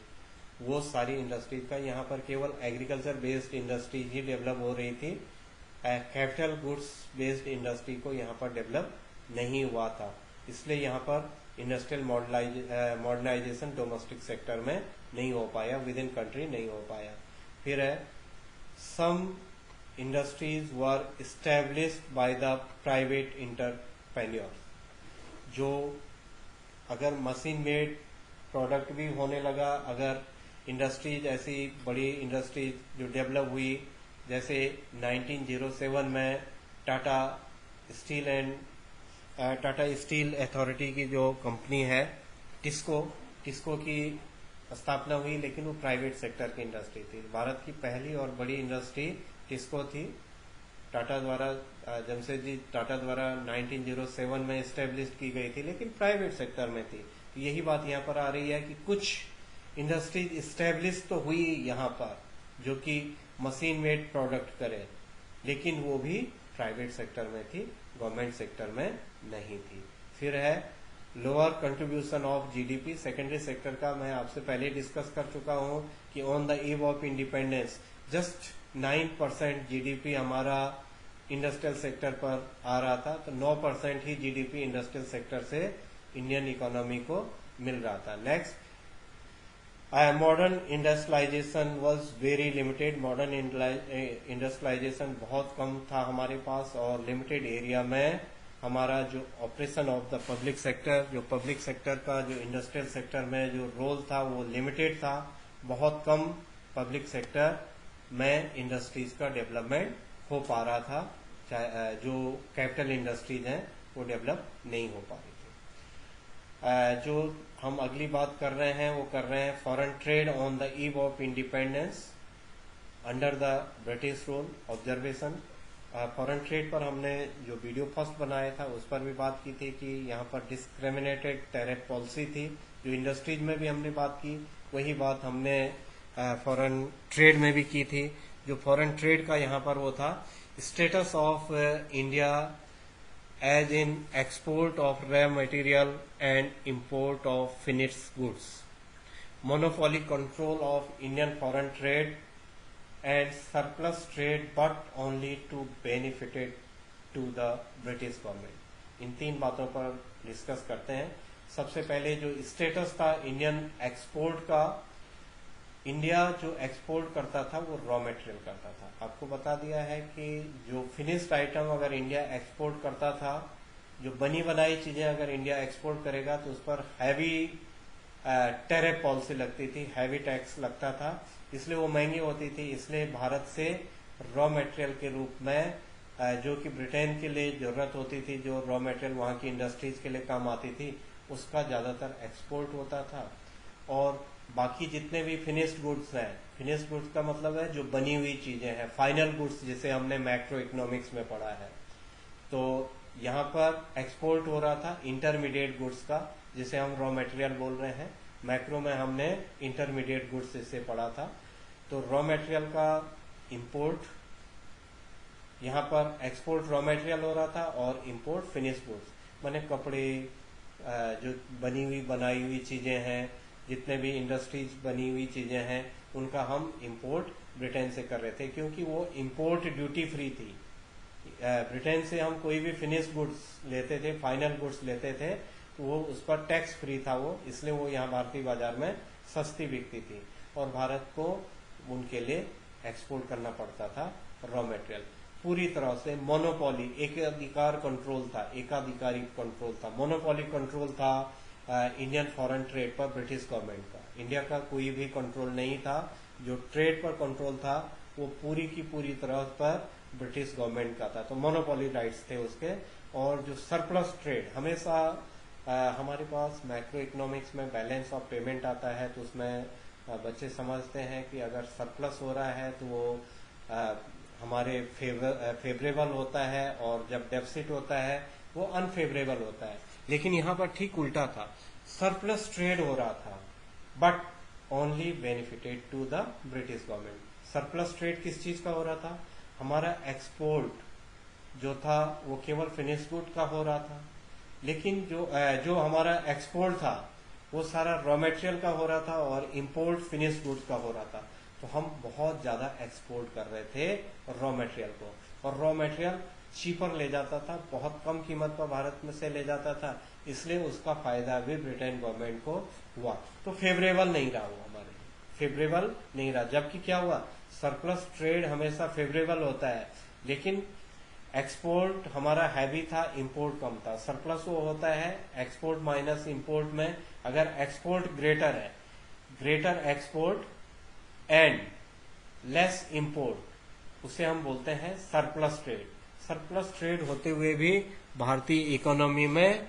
वो सारी इंडस्ट्रीज का यहाँ पर केवल एग्रीकल्चर बेस्ड इंडस्ट्रीज ही डेवलप हो रही थी। कैपिटल गुड्स बेस्ड इंडस्ट्री को यहाँ पर डेवलप नहीं हुआ था। इसलिए यहाँ पर इंडस्ट्रियल मॉडर्नाइजेशन डोमेस्टिक सेक्टर में नहीं हो पाया, विद इन कंट्री नहीं हो पाया। फिर है some industries were established by the private entrepreneurs. जो अगर मशीन मेड प्रोडक्ट भी होने लगा, अगर इंडस्ट्रीज ऐसी बड़ी इंडस्ट्रीज जो डेवलप हुई, जैसे 1907 में टाटा स्टील अथॉरिटी की जो कंपनी है टिस्को की स्थापना हुई, लेकिन वो प्राइवेट सेक्टर की इंडस्ट्री थी। भारत की पहली और बड़ी इंडस्ट्री टिस्को थी, टाटा द्वारा, जमशेदजी टाटा द्वारा 1907 में एस्टेब्लिश की गई थी, लेकिन प्राइवेट सेक्टर में थी। यही बात यहाँ पर आ रही है कि कुछ इंडस्ट्रीज एस्टेब्लिश तो हुई यहाँ पर जो कि मशीन मेड प्रोडक्ट करे, लेकिन वो भी प्राइवेट सेक्टर में थी, गवर्नमेंट सेक्टर में नहीं थी। फिर है lower contribution of GDP. Secondary sector का मैं आपसे पहले डिस्कस कर चुका हूँ कि on the eve of independence just 9% GDP हमारा इंडस्ट्रियल सेक्टर पर आ रहा था। तो 9% ही जीडीपी इंडस्ट्रियल सेक्टर से इंडियन इकोनॉमी को मिल रहा था। Next, modern industrialisation was very limited. Modern industrialisation बहुत कम था हमारे पास, और लिमिटेड एरिया में हमारा जो operation of the public sector, जो पब्लिक सेक्टर का जो इंडस्ट्रियल सेक्टर में जो रोल था वो लिमिटेड था। बहुत कम पब्लिक सेक्टर में इंडस्ट्रीज का डेवलपमेंट हो पा रहा था, चाहे जो कैपिटल इंडस्ट्रीज हैं वो डेवलप नहीं हो पा रही थी। जो हम अगली बात कर रहे हैं वो कर रहे हैं foreign trade on the eve of independence under the British rule observation. Foreign trade पर हमने जो वीडियो फर्स्ट बनाया था उस पर भी बात की थी कि यहाँ पर डिस्क्रिमिनेटेड टैरिफ पॉलिसी थी। जो इंडस्ट्रीज में भी हमने बात की, वही बात हमने फॉरेन ट्रेड में भी की थी। जो फॉरेन ट्रेड का यहाँ पर वो था, status of India as in export of raw material and import of finished goods. Monopoly control of Indian foreign trade and surplus trade, but only to benefited to the British government. इन तीन बातों पर डिस्कस करते हैं। सबसे पहले जो स्टेटस था इंडियन एक्सपोर्ट का, इंडिया जो एक्सपोर्ट करता था वो रॉ मटेरियल करता था। आपको बता दिया है कि जो फिनिश्ड आइटम अगर इंडिया एक्सपोर्ट करता था, जो बनी बनाई चीजें अगर इंडिया एक्सपोर्ट करेगा तो उस पर हैवी टैरिफ पॉलिसी लगती थी, हैवी टैक्स लगता था, इसलिए वो महंगी होती थी। इसलिए भारत से रॉ मटेरियल के रूप में जो कि ब्रिटेन के लिए जरूरत होती थी, जो रॉ मटेरियल वहाँ की इंडस्ट्रीज के लिए काम आती थी, उसका ज्यादातर एक्सपोर्ट होता था। और बाकी जितने भी फिनिश्ड गुड्स हैं, फिनिश्ड गुड्स का मतलब है जो बनी हुई चीजें हैं, फाइनल गुड्स जिसे हमने मैक्रो इकोनॉमिक्स में पढ़ा है, तो यहाँ पर एक्सपोर्ट हो रहा था इंटरमीडिएट गुड्स का, जिसे हम रॉ मटेरियल बोल रहे हैं। मैक्रो में हमने इंटरमीडिएट गुड्स इसे पढ़ा था। तो रॉ मटेरियल का इंपोर्ट, यहाँ पर एक्सपोर्ट रॉ मटेरियल हो रहा था और इंपोर्ट फिनिश्ड गुड्स, माने कपड़े, जो बनी हुई बनाई हुई चीजें हैं, जितने भी इंडस्ट्रीज बनी हुई चीजें हैं, उनका हम इंपोर्ट ब्रिटेन से कर रहे थे, क्योंकि वो इंपोर्ट ड्यूटी फ्री थी। ब्रिटेन से हम कोई भी फिनिश्ड गुड्स लेते थे, फाइनल गुड्स लेते थे, तो वो उस पर टैक्स फ्री था वो, इसलिए वो यहाँ भारतीय बाजार में सस्ती बिकती थी और भारत को उनके लिए एक्सपोर्ट करना पड़ता था रॉ मटेरियल। पूरी तरह से मोनोपोली, एकाधिकार कंट्रोल था, एकाधिकारी कंट्रोल था, मोनोपोली कंट्रोल था इंडियन फॉरेन ट्रेड पर ब्रिटिश गवर्नमेंट का। इंडिया का कोई भी कंट्रोल नहीं था। जो ट्रेड पर कंट्रोल था वो पूरी की पूरी तरह पर ब्रिटिश गवर्नमेंट का था, तो मोनोपोली राइट्स थे उसके। और जो सरप्लस ट्रेड, हमेशा हमारे पास मैक्रो इकोनॉमिक्स में बैलेंस ऑफ पेमेंट आता है, तो उसमें बच्चे समझते हैं कि अगर सरप्लस हो रहा है तो वो हमारे फेवरेबल होता है, और जब डेफिसिट होता है वो अनफेवरेबल होता है। लेकिन यहाँ पर ठीक उल्टा था, सरप्लस ट्रेड हो रहा था but only benefited to the British government. Surplus trade किस चीज का हो रहा था? हमारा एक्सपोर्ट जो था वो केवल फिनिश गुड का हो रहा था, लेकिन जो हमारा एक्सपोर्ट था वो सारा रॉ मटेरियल का हो रहा था और इंपोर्ट फिनिश गुड्स का हो रहा था। तो हम बहुत ज्यादा एक्सपोर्ट कर रहे थे रॉ मटेरियल को, और रॉ मटेरियल चीपर ले जाता था, बहुत कम कीमत पर भारत में से ले जाता था, इसलिए उसका फायदा भी ब्रिटेन गवर्नमेंट को हुआ। तो फेवरेबल नहीं रहा, वो हमारे फेवरेबल नहीं रहा। जबकि क्या हुआ, सरप्लस ट्रेड हमेशा फेवरेबल होता है, लेकिन एक्सपोर्ट हमारा हैवी था, इंपोर्ट कम था। सरप्लस वो होता है एक्सपोर्ट माइनस इंपोर्ट में, अगर एक्सपोर्ट ग्रेटर है, greater export and less import, उसे हम बोलते हैं सरप्लस ट्रेड। सरप्लस ट्रेड होते हुए भी भारतीय इकोनॉमी में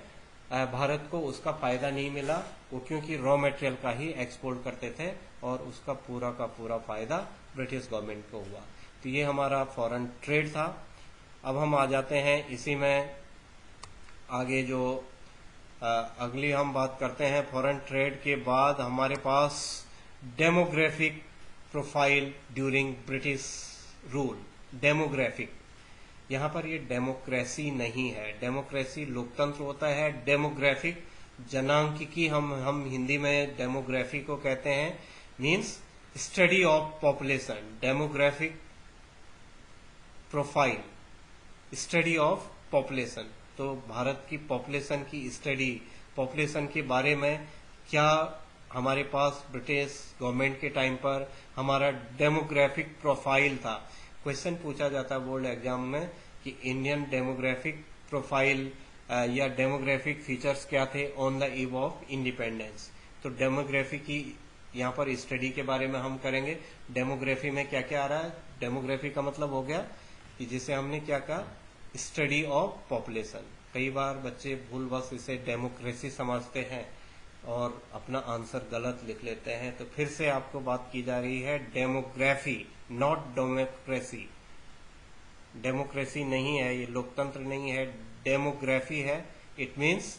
भारत को उसका फायदा नहीं मिला, वो क्योंकि रॉ मटेरियल का ही एक्सपोर्ट करते थे और उसका पूरा का पूरा फायदा ब्रिटिश गवर्नमेंट को हुआ। तो ये हमारा फॉरेन ट्रेड था। अब हम आ जाते हैं इसी में आगे, जो अगली हम बात करते हैं फॉरेन ट्रेड के बाद हमारे पास demographic profile during British rule. Demographic, यहाँ पर ये डेमोक्रेसी नहीं है, डेमोक्रेसी लोकतंत्र होता है। डेमोग्राफिक जनांकिकी हम हिंदी में डेमोग्राफी को कहते हैं, means study of population. Demographic profile, study of population, तो भारत की पॉपुलेशन की स्टडी, पॉपुलेशन के बारे में क्या हमारे पास ब्रिटिश गवर्नमेंट के टाइम पर हमारा डेमोग्राफिक प्रोफाइल था। क्वेश्चन पूछा जाता है बोर्ड एग्जाम में कि इंडियन डेमोग्राफिक प्रोफाइल या डेमोग्राफिक फीचर्स क्या थे on the eve of independence. तो डेमोग्राफी की यहाँ पर स्टडी के बारे में हम करेंगे। डेमोग्राफी में क्या क्या आ रहा है? डेमोग्राफी का मतलब हो गया कि जिसे हमने क्या कहा, स्टडी ऑफ पॉपुलेशन। कई बार बच्चे भूलवश इसे डेमोक्रेसी समझते हैं और अपना आंसर गलत लिख लेते हैं, तो फिर से आपको बात की जा रही है डेमोग्राफी, नॉट डेमोक्रेसी। डेमोक्रेसी नहीं है, ये लोकतंत्र नहीं है, डेमोग्राफी है। It means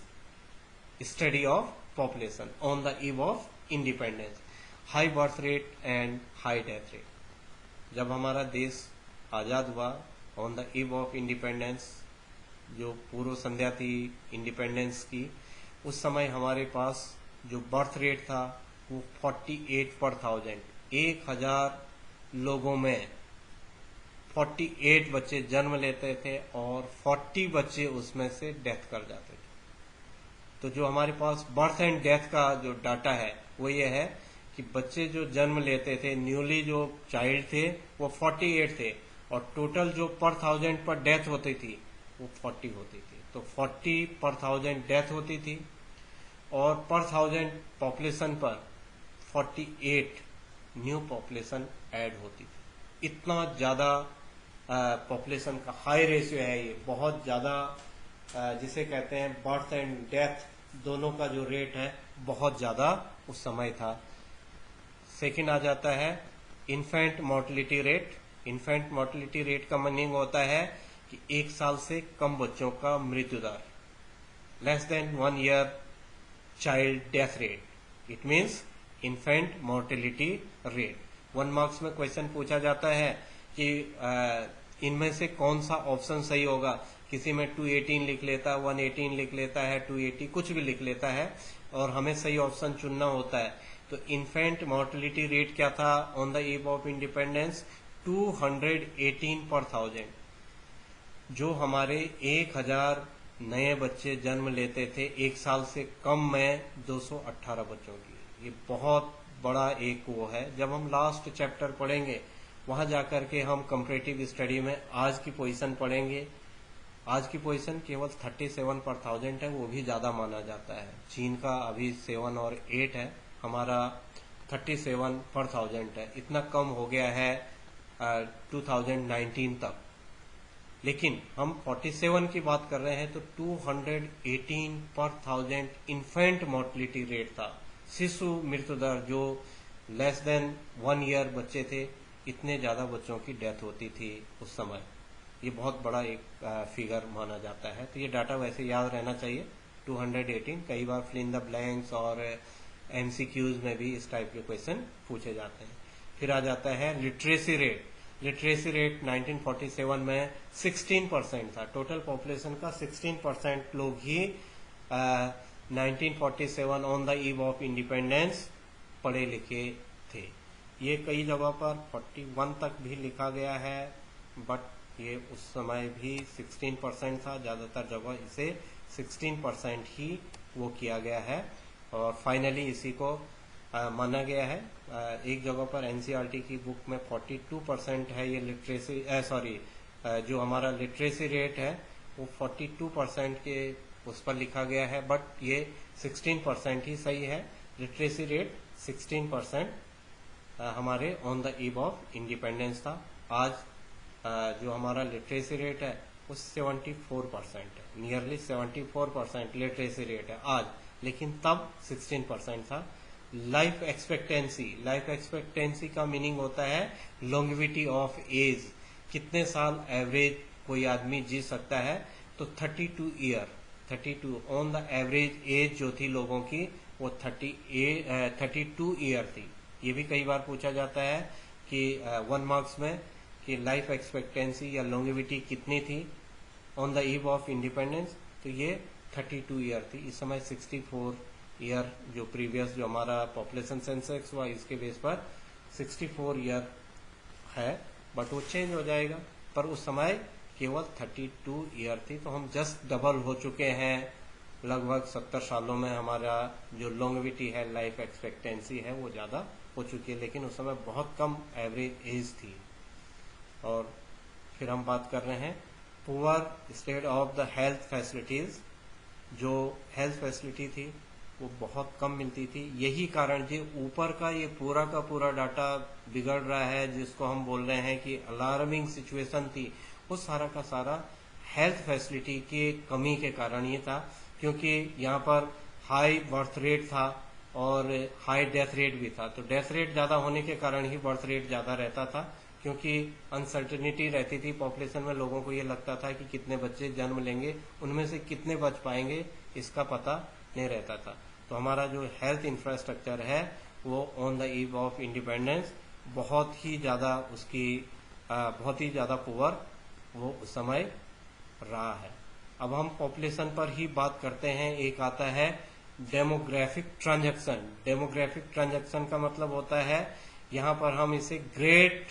study of population on the eve of independence. High birth rate and high death rate. जब हमारा देश आजाद हुआ, on the eve of independence, जो पूर्व संध्या थी इंडिपेंडेंस की, उस समय हमारे पास जो बर्थ रेट था वो 48 पर 1000, 1000 लोगों में 48 बच्चे जन्म लेते थे और 40 बच्चे उसमें से डेथ कर जाते थे। तो जो हमारे पास बर्थ एंड डेथ का जो डाटा है वो ये है कि बच्चे जो जन्म लेते थे, न्यूली जो चाइल्ड थे वो 48 थे, और टोटल जो पर 1000 पर डेथ होती थी वो 40 होती थी। तो 40 पर 1000 डेथ होती थी और पर 1000 पॉपुलेशन पर 48 न्यू पॉपुलेशन ऐड होती थी। इतना ज्यादा पॉपुलेशन का हाई रेशियो है ये, बहुत ज्यादा जिसे कहते हैं बर्थ एंड डेथ दोनों का जो रेट है बहुत ज्यादा उस समय था। सेकंड आ जाता है infant mortality rate. Infant mortality rate का मीनिंग होता है कि 1 साल से कम बच्चों का मृत्यु दर, less than 1 year child death rate, it means infant mortality rate. 1 marks में क्वेश्चन पूछा जाता है कि इनमें से कौन सा ऑप्शन सही होगा। किसी में 218 लिख लेता है, 118 लिख लेता है, 280 कुछ भी लिख लेता है, और हमें सही ऑप्शन चुनना होता है। तो इन्फेंट मोर्टिलिटी रेट क्या था on the eve of independence? 218 पर 1000। जो हमारे 1000 नए बच्चे जन्म लेते थे 1 साल से कम में 218 बच्चों की, ये बहुत बड़ा एक वो है। जब हम लास्ट चैप्टर पढ़ेंगे वहां जाकर के हम कंपैरेटिव स्टडी में आज की पोजीशन पढ़ेंगे। आज की पोजीशन केवल 37 पर 1000 है, वो भी ज्यादा माना जाता है। चीन का अभी 7 और 8 है, हमारा 37 पर 1000 है। इतना कम हो गया है 2019 तक। लेकिन हम 47 की बात कर रहे हैं तो 218 पर 1000 इन्फेंट मोर्टिलिटी रेट था। शिशु मृत्यु दर जो लेस देन 1 ईयर बच्चे थे, इतने ज्यादा बच्चों की डेथ होती थी उस समय। ये बहुत बड़ा एक फिगर माना जाता है। तो ये डाटा वैसे याद रहना चाहिए 218। कई बार फिल इन द ब्लैंक्स और एमसीक्यूज में भी इस टाइप के क्वेश्चन पूछे जाते हैं। फिर आ जाता है लिटरेसी रेट। लिटरेसी रेट 1947 में 16% था। टोटल पॉपुलेशन का 16% लोग ही 1947 on the eve of independence पढ़े लिखे थे। ये कई जगह पर 41 तक भी लिखा गया है, बट ये उस समय भी 16% था। ज्यादातर जगह इसे 16% ही वो किया गया है और फाइनली इसी को माना गया है। एक जगह पर एनसीईआरटी की बुक में 42% है ये लिटरेसी, जो हमारा लिटरेसी रेट है वो 42% के उस पर लिखा गया है, बट ये 16% ही सही है। लिटरेसी रेट 16% हमारे on the eve of independence था। आज जो हमारा लिटरेसी रेट है वो 74% है, नियरली 74% लिटरेसी रेट है आज, लेकिन तब 16% था। लाइफ एक्सपेक्टेंसी का मीनिंग होता है लॉन्गेविटी ऑफ एज, कितने साल एवरेज कोई आदमी जी सकता है। तो 32 ऑन द एवरेज एज जो थी लोगों की वो 32 ईयर थी। ये भी कई बार पूछा जाता है कि 1 मार्क्स में कि लाइफ एक्सपेक्टेंसी या लॉन्गेविटी कितनी थी on the eve of independence, तो ये 32 ईयर थी। इस समय 64 ईयर जो प्रीवियस जो हमारा पॉपुलेशन सेंसस हुआ इसके बेस पर 64 ईयर है, बट वो चेंज हो जाएगा। पर उस समय केवल 32 ईयर थी, तो हम जस्ट डबल हो चुके हैं। लगभग 70 सालों में हमारा जो लॉन्गेविटी है, लाइफ एक्सपेक्टेंसी है, वो ज्यादा हो चुकी है, लेकिन उस समय बहुत कम एवरेज एज थी। और फिर हम बात कर रहे हैं poor state of the health facilities. जो हेल्थ फैसिलिटी थी वो बहुत कम मिलती थी। यही कारण जी ऊपर का ये पूरा का पूरा डाटा बिगड़ रहा है, जिसको हम बोल रहे हैं कि अलार्मिंग सिचुएशन थी, वो सारा का सारा हेल्थ फैसिलिटी की कमी के कारण ये था। क्योंकि यहाँ पर हाई बर्थ रेट था और हाई डेथ रेट भी था, तो डेथ रेट ज्यादा होने के कारण ही बर्थ रेट ज्यादा रहता था, क्योंकि अनसर्टेनिटी रहती थी पॉपुलेशन में। लोगों को ये लगता था कि कितने बच्चे जन्म लेंगे, उनमें से कितने बच पाएंगे, इसका पता नहीं रहता था। तो हमारा जो हेल्थ इंफ्रास्ट्रक्चर है वो on the eve of independence बहुत ही ज्यादा उसकी बहुत ही ज्यादा पुअर वो उस समय रहा है। अब हम पॉपुलेशन पर ही बात करते हैं। एक आता है डेमोग्राफिक ट्रांजैक्शन। डेमोग्राफिक ट्रांजैक्शन का मतलब होता है, यहाँ पर हम इसे ग्रेट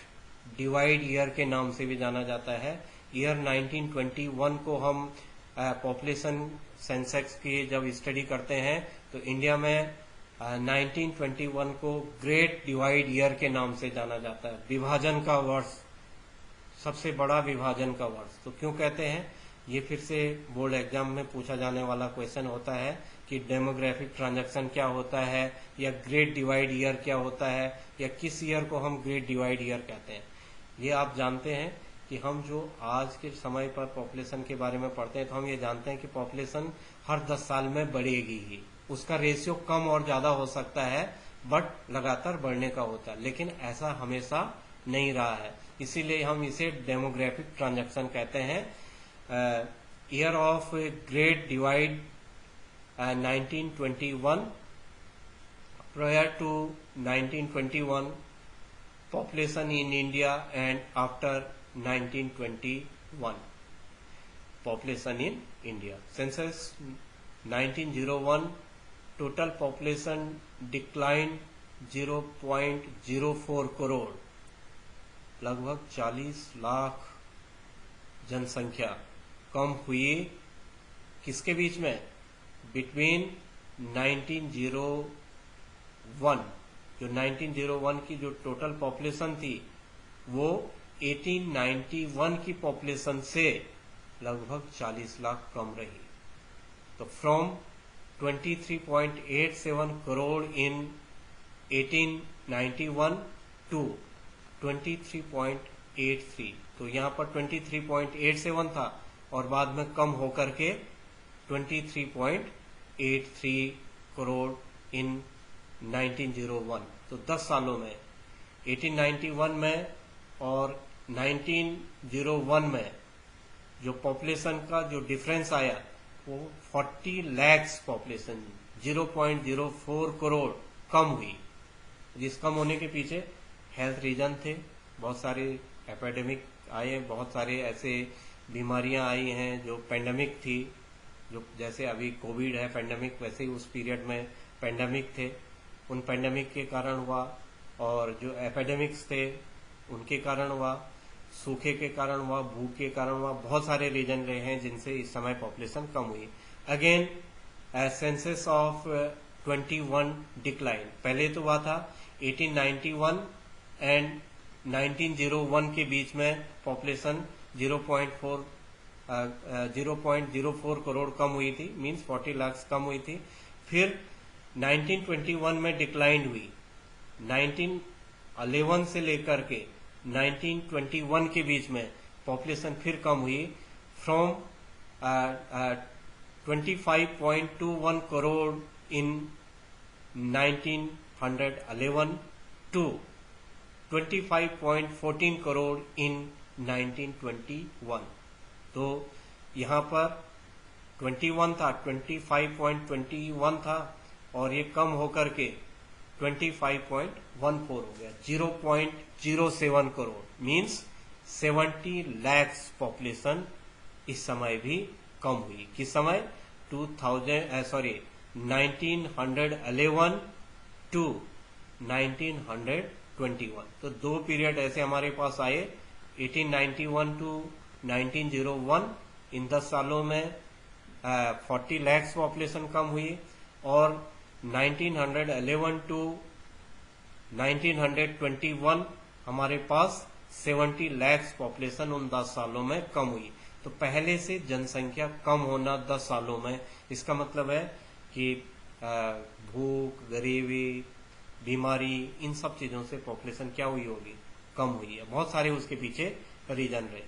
डिवाइड ईयर के नाम से भी जाना जाता है। ईयर 1921 को हम पॉपुलेशन सेंसेक्स की जब स्टडी करते हैं तो इंडिया में 1921 को ग्रेट डिवाइड ईयर के नाम से जाना जाता है। विभाजन का वर्ष, सबसे बड़ा विभाजन का वर्ष। तो क्यों कहते हैं, ये फिर से बोर्ड एग्जाम में पूछा जाने वाला क्वेश्चन होता है कि डेमोग्राफिक ट्रांजैक्शन क्या होता है, या ग्रेट डिवाइड ईयर क्या होता है, या किस ईयर को हम ग्रेट डिवाइड ईयर कहते हैं। ये आप जानते हैं कि हम जो आज के समय पर पॉपुलेशन के बारे में पढ़ते हैं तो हम ये जानते हैं कि पॉपुलेशन हर 10 साल में बढ़ेगी ही। उसका रेशियो कम और ज्यादा हो सकता है, बट लगातार बढ़ने का होता है, लेकिन ऐसा हमेशा नहीं रहा है। इसीलिए हम इसे डेमोग्राफिक ट्रांजैक्शन कहते हैं। Year of great divide 1921, prior to 1921 population in India, and after 1921 population in India. Census 1901 total population declined 0.04 crore, लगभग 40 लाख जनसंख्या कम हुई। किसके बीच में, बिटवीन 1901, जो 1901 की जो टोटल पॉपुलेशन थी वो 1891 की पॉपुलेशन से लगभग 40 लाख कम रही। तो फ्रॉम 23.87 करोड़ इन 1891 टू 23.83, तो यहाँ पर 23.87 था और बाद में कम होकर के 23.83 करोड़ इन 1901। तो 10 सालों में 1891 में और 1901 में जो पॉपुलेशन का जो डिफरेंस आया वो 40 लैक्स पॉपुलेशन 0.04 करोड़ कम हुई। जिस कम होने के पीछे हेल्थ रीजन थे, बहुत सारे एपिडेमिक आए, बहुत सारे ऐसे बीमारियां आई हैं जो पेंडेमिक थी, जो जैसे अभी कोविड है पेंडेमिक, वैसे ही उस पीरियड में पेंडेमिक थे। उन पेंडेमिक के कारण हुआ, और जो एपिडेमिक्स थे उनके कारण हुआ, सूखे के कारण हुआ, भूख के कारण हुआ, बहुत सारे रीजन रहे हैं जिनसे इस समय पॉपुलेशन कम हुई। अगेन सेंसस ऑफ 21 डिक्लाइन, पहले तो हुआ था 1891 एंड 1901 के बीच में पॉपुलेशन 0.04 करोड़ कम हुई थी, मींस 40 लाख कम हुई थी। फिर 1921 में डिक्लाइन हुई, 1911 से लेकर के 1921 के बीच में पॉपुलेशन फिर कम हुई, from 25.21 crore in 1911 to 25.14 crore in 1921। तो यहाँ पर 21 था, 25.21 था, और ये कम होकर के 25.14 हो गया, 0.07 करोड़, मींस 70 लैक्स पॉपुलेशन इस समय भी कम हुई। किस समय, 1911 टू 1921। तो दो पीरियड ऐसे हमारे पास आए, 1891 टू 1901। इन 10 सालों में 40 लैक्स पॉपुलेशन कम हुई, और 1911 टू 1921 हमारे पास 70 लैक्स पॉपुलेशन उन 10 सालों में कम हुई। तो पहले से जनसंख्या कम होना 10 सालों में, इसका मतलब है कि भूख, गरीबी, बीमारी, इन सब चीजों से पॉपुलेशन क्या हुई होगी, कम हुई है। बहुत सारे उसके पीछे रीजन रहे,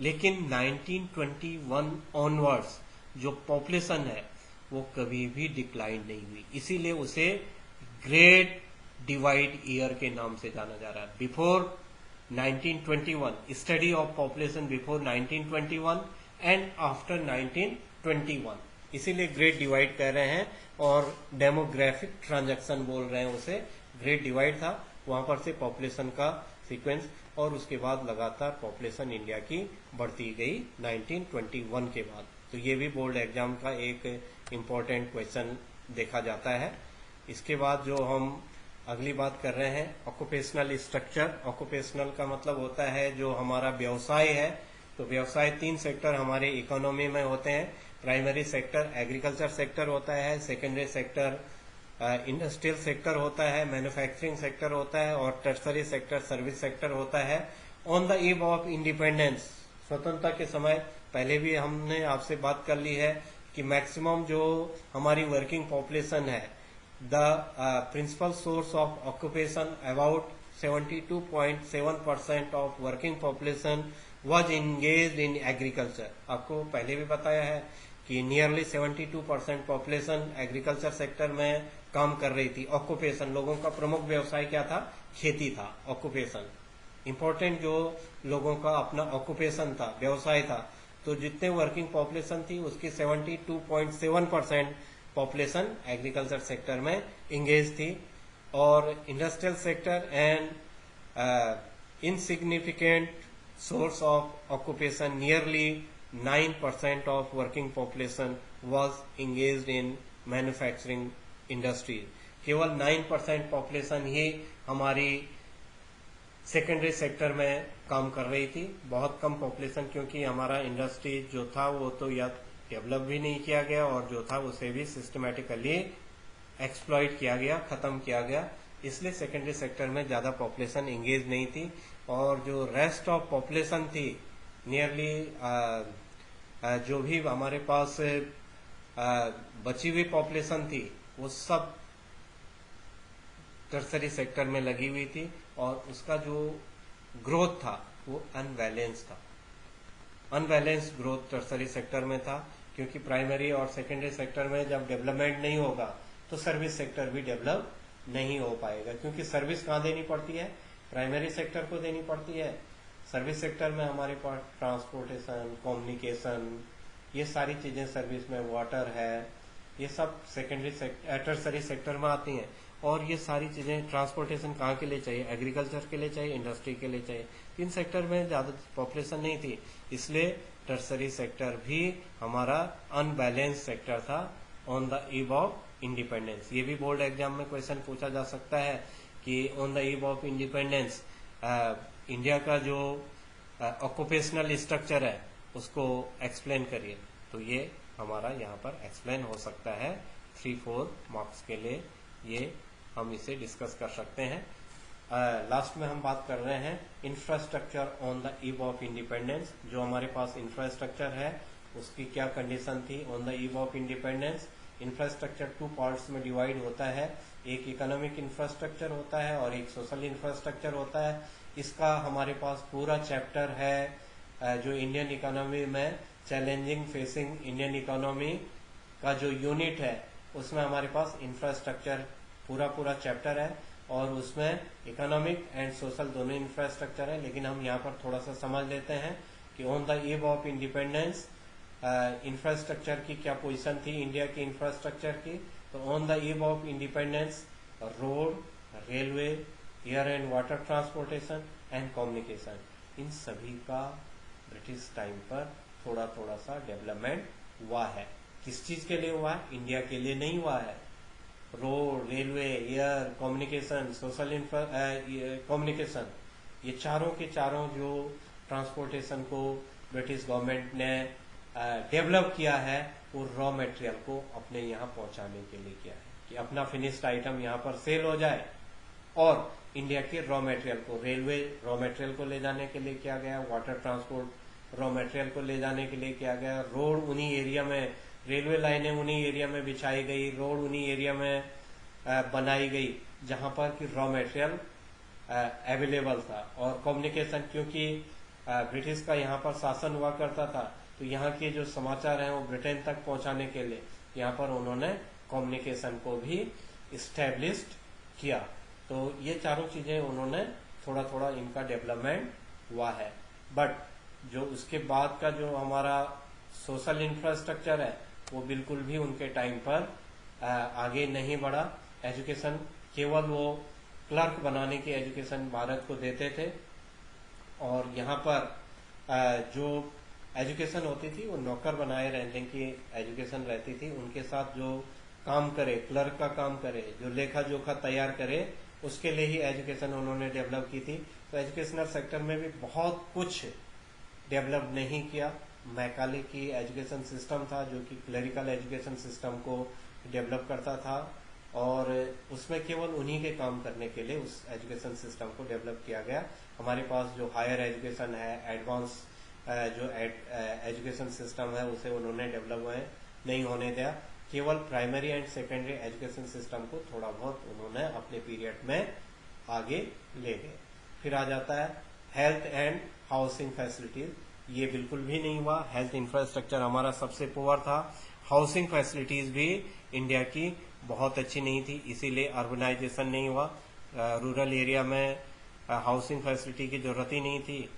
लेकिन 1921 ऑनवर्ड्स जो पॉपुलेशन है वो कभी भी डिक्लाइन नहीं हुई, इसीलिए उसे ग्रेट डिवाइड ईयर के नाम से जाना जा रहा है। Before 1921, study of population before 1921 and after 1921, इसीलिए ग्रेट डिवाइड कह रहे हैं, और डेमोग्राफिक ट्रांजैक्शन बोल रहे हैं उसे। ग्रेट डिवाइड था, वहां पर से पॉपुलेशन का सीक्वेंस, और उसके बाद लगातार पॉपुलेशन इंडिया की बढ़ती गई 1921 के बाद। तो ये भी बोर्ड एग्जाम का एक इम्पोर्टेंट क्वेश्चन देखा जाता है। इसके बाद जो हम अगली बात कर रहे हैं, ऑक्यूपेशनल स्ट्रक्चर। ऑक्यूपेशनल का मतलब होता है जो हमारा व्यवसाय है। तो व्यवसाय 3 सेक्टर हमारे इकोनॉमी में होते हैं। प्राइमरी सेक्टर एग्रीकल्चर सेक्टर होता है, सेकेंडरी सेक्टर इंडस्ट्रियल सेक्टर होता है, मैन्युफैक्चरिंग सेक्टर होता है, और टर्सरी सेक्टर सर्विस सेक्टर होता है। On the eve of independence, स्वतंत्रता के समय, पहले भी हमने आपसे बात कर ली है कि मैक्सिमम जो हमारी वर्किंग पॉपुलेशन है, the principal source of occupation about 72.7% of working population was engage in agriculture. आपको पहले भी बताया है कि नियरली 72% पॉपुलेशन एग्रीकल्चर सेक्टर में काम कर रही थी। ऑक्यूपेशन, लोगों का प्रमुख व्यवसाय क्या था? खेती था। ऑक्यूपेशन इंपॉर्टेंट, जो लोगों का अपना ऑक्यूपेशन था, व्यवसाय था। तो जितने वर्किंग पॉपुलेशन थी उसकी 72.7% पॉपुलेशन एग्रीकल्चर सेक्टर में इंगेज थी। और industrial sector and insignificant source of occupation, nearly 9% of working population was engaged in manufacturing industry। केवल 9% पॉपुलेशन ही हमारी सेकेंडरी सेक्टर में काम कर रही थी। बहुत कम पॉपुलेशन, क्योंकि हमारा इंडस्ट्री जो था वो तो या डेवलप भी नहीं किया गया, और जो था उसे भी सिस्टमेटिकली एक्सप्लॉइट किया गया, खत्म किया गया। इसलिए सेकेंडरी सेक्टर में ज्यादा पॉपुलेशन एंगेज नहीं थी। और जो रेस्ट ऑफ पॉपुलेशन थी, नियरली जो भी हमारे पास बची हुई पॉपुलेशन थी, वो सब टर्सरी सेक्टर में लगी हुई थी, और उसका जो ग्रोथ था वो अनबैलेंस था। अनबैलेंस ग्रोथ टर्सरी सेक्टर में था, क्योंकि प्राइमरी और सेकेंडरी सेक्टर में जब डेवलपमेंट नहीं होगा तो सर्विस सेक्टर भी डेवलप नहीं हो पाएगा। क्योंकि सर्विस कहाँ देनी पड़ती है? प्राइमरी सेक्टर को देनी पड़ती है। सर्विस सेक्टर में हमारे पास ट्रांसपोर्टेशन, कम्युनिकेशन, ये सारी चीजें सर्विस में, वाटर है, ये सब सेकेंडरी टर्सरी सेक्टर में आती हैं। और ये सारी चीजें, ट्रांसपोर्टेशन कहाँ के लिए चाहिए? एग्रीकल्चर के लिए चाहिए, इंडस्ट्री के लिए चाहिए। इन सेक्टर में ज्यादा पॉपुलेशन नहीं थी, इसलिए टर्सरी सेक्टर भी हमारा अनबैलेंस सेक्टर था on the eve of independence. ये भी बोर्ड एग्जाम में क्वेश्चन पूछा जा सकता है कि on the eve of independence India का जो ऑक्यूपेशनल स्ट्रक्चर है उसको एक्सप्लेन करिए। तो ये हमारा यहाँ पर एक्सप्लेन हो सकता है 3-4 मार्क्स के लिए, ये हम इसे डिस्कस कर सकते हैं। लास्ट में हम बात कर रहे हैं infrastructure on the eve of independence. जो हमारे पास इंफ्रास्ट्रक्चर है उसकी क्या कंडीशन थी on the eve of independence. Infrastructure 2 parts में डिवाइड होता है, एक इकोनॉमिक इंफ्रास्ट्रक्चर होता है और एक सोशल इंफ्रास्ट्रक्चर होता है। इसका हमारे पास पूरा चैप्टर है जो इंडियन इकोनॉमी में चैलेंजिंग फेसिंग इंडियन इकोनॉमी का जो यूनिट है उसमें हमारे पास इंफ्रास्ट्रक्चर पूरा चैप्टर है, और उसमें इकोनॉमिक एंड सोशल दोनों इंफ्रास्ट्रक्चर है। लेकिन हम यहाँ पर थोड़ा सा समझ लेते हैं कि on the eve of independence infrastructure की क्या पोजीशन थी इंडिया की इंफ्रास्ट्रक्चर की। तो on the eve of independence road, railway, air and water transportation and communication, इन सभी का ब्रिटिश टाइम पर थोड़ा सा डेवलपमेंट हुआ है। किस चीज के लिए हुआ है? इंडिया के लिए नहीं हुआ है। Road, railway, air, communication, social communication, ये चारों के चारों जो ट्रांसपोर्टेशन को ब्रिटिश गवर्नमेंट ने डेवलप किया है, वो रॉ मटेरियल को अपने यहाँ पहुंचाने के लिए किया है कि अपना फिनिश्ड आइटम यहाँ पर सेल हो जाए, और इंडिया के रॉ मटेरियल को, रेलवे रॉ मटेरियल को ले जाने के लिए किया गया, वाटर ट्रांसपोर्ट रॉ मटेरियल को ले जाने के लिए किया गया, रोड उन्हीं एरिया में, रेलवे लाइनें उन्हीं एरिया में बिछाई गई, रोड उन्हीं एरिया में बनाई गई जहां पर कि रॉ मटेरियल अवेलेबल था। और कम्युनिकेशन, क्योंकि ब्रिटिश का यहाँ पर शासन हुआ करता था, तो यहाँ के जो समाचार हैं वो ब्रिटेन तक पहुंचाने के लिए यहाँ पर उन्होंने कम्युनिकेशन को भी इस्टेब्लिश्ड किया। तो ये चारों चीजें उन्होंने थोड़ा इनका डेवलपमेंट हुआ है। बट जो उसके बाद का जो हमारा सोशल इंफ्रास्ट्रक्चर है वो बिल्कुल भी उनके टाइम पर आगे नहीं बढ़ा। एजुकेशन केवल वो क्लर्क बनाने की एजुकेशन भारत को देते थे, और यहाँ पर जो एजुकेशन होती थी वो नौकर बनाए रहने की एजुकेशन रहती थी। उनके साथ जो काम करे, क्लर्क का काम करे, जो लेखा जोखा तैयार करे, उसके लिए ही एजुकेशन उन्होंने डेवलप की थी। तो एजुकेशनल सेक्टर में भी बहुत कुछ डेवलप नहीं किया। मैकाले की एजुकेशन सिस्टम था जो कि क्लरिकल एजुकेशन सिस्टम को डेवलप करता था, और उसमें केवल उन्हीं के काम करने के लिए उस एजुकेशन सिस्टम को डेवलप किया गया। हमारे पास जो हायर एजुकेशन है, एडवांस जो एजुकेशन सिस्टम है, उसे उन्होंने डेवलप नहीं होने दिया। केवल primary and secondary education system को थोड़ा बहुत उन्होंने अपने पीरियड में आगे ले गए। फिर आ जाता है हेल्थ एंड हाउसिंग फैसिलिटीज। ये बिल्कुल भी नहीं हुआ। हेल्थ इंफ्रास्ट्रक्चर हमारा सबसे पुअर था। हाउसिंग फैसिलिटीज भी इंडिया की बहुत अच्छी नहीं थी, इसीलिए अर्बनाइजेशन नहीं हुआ। रूरल एरिया में हाउसिंग फैसिलिटी की जरूरत ही नहीं थी,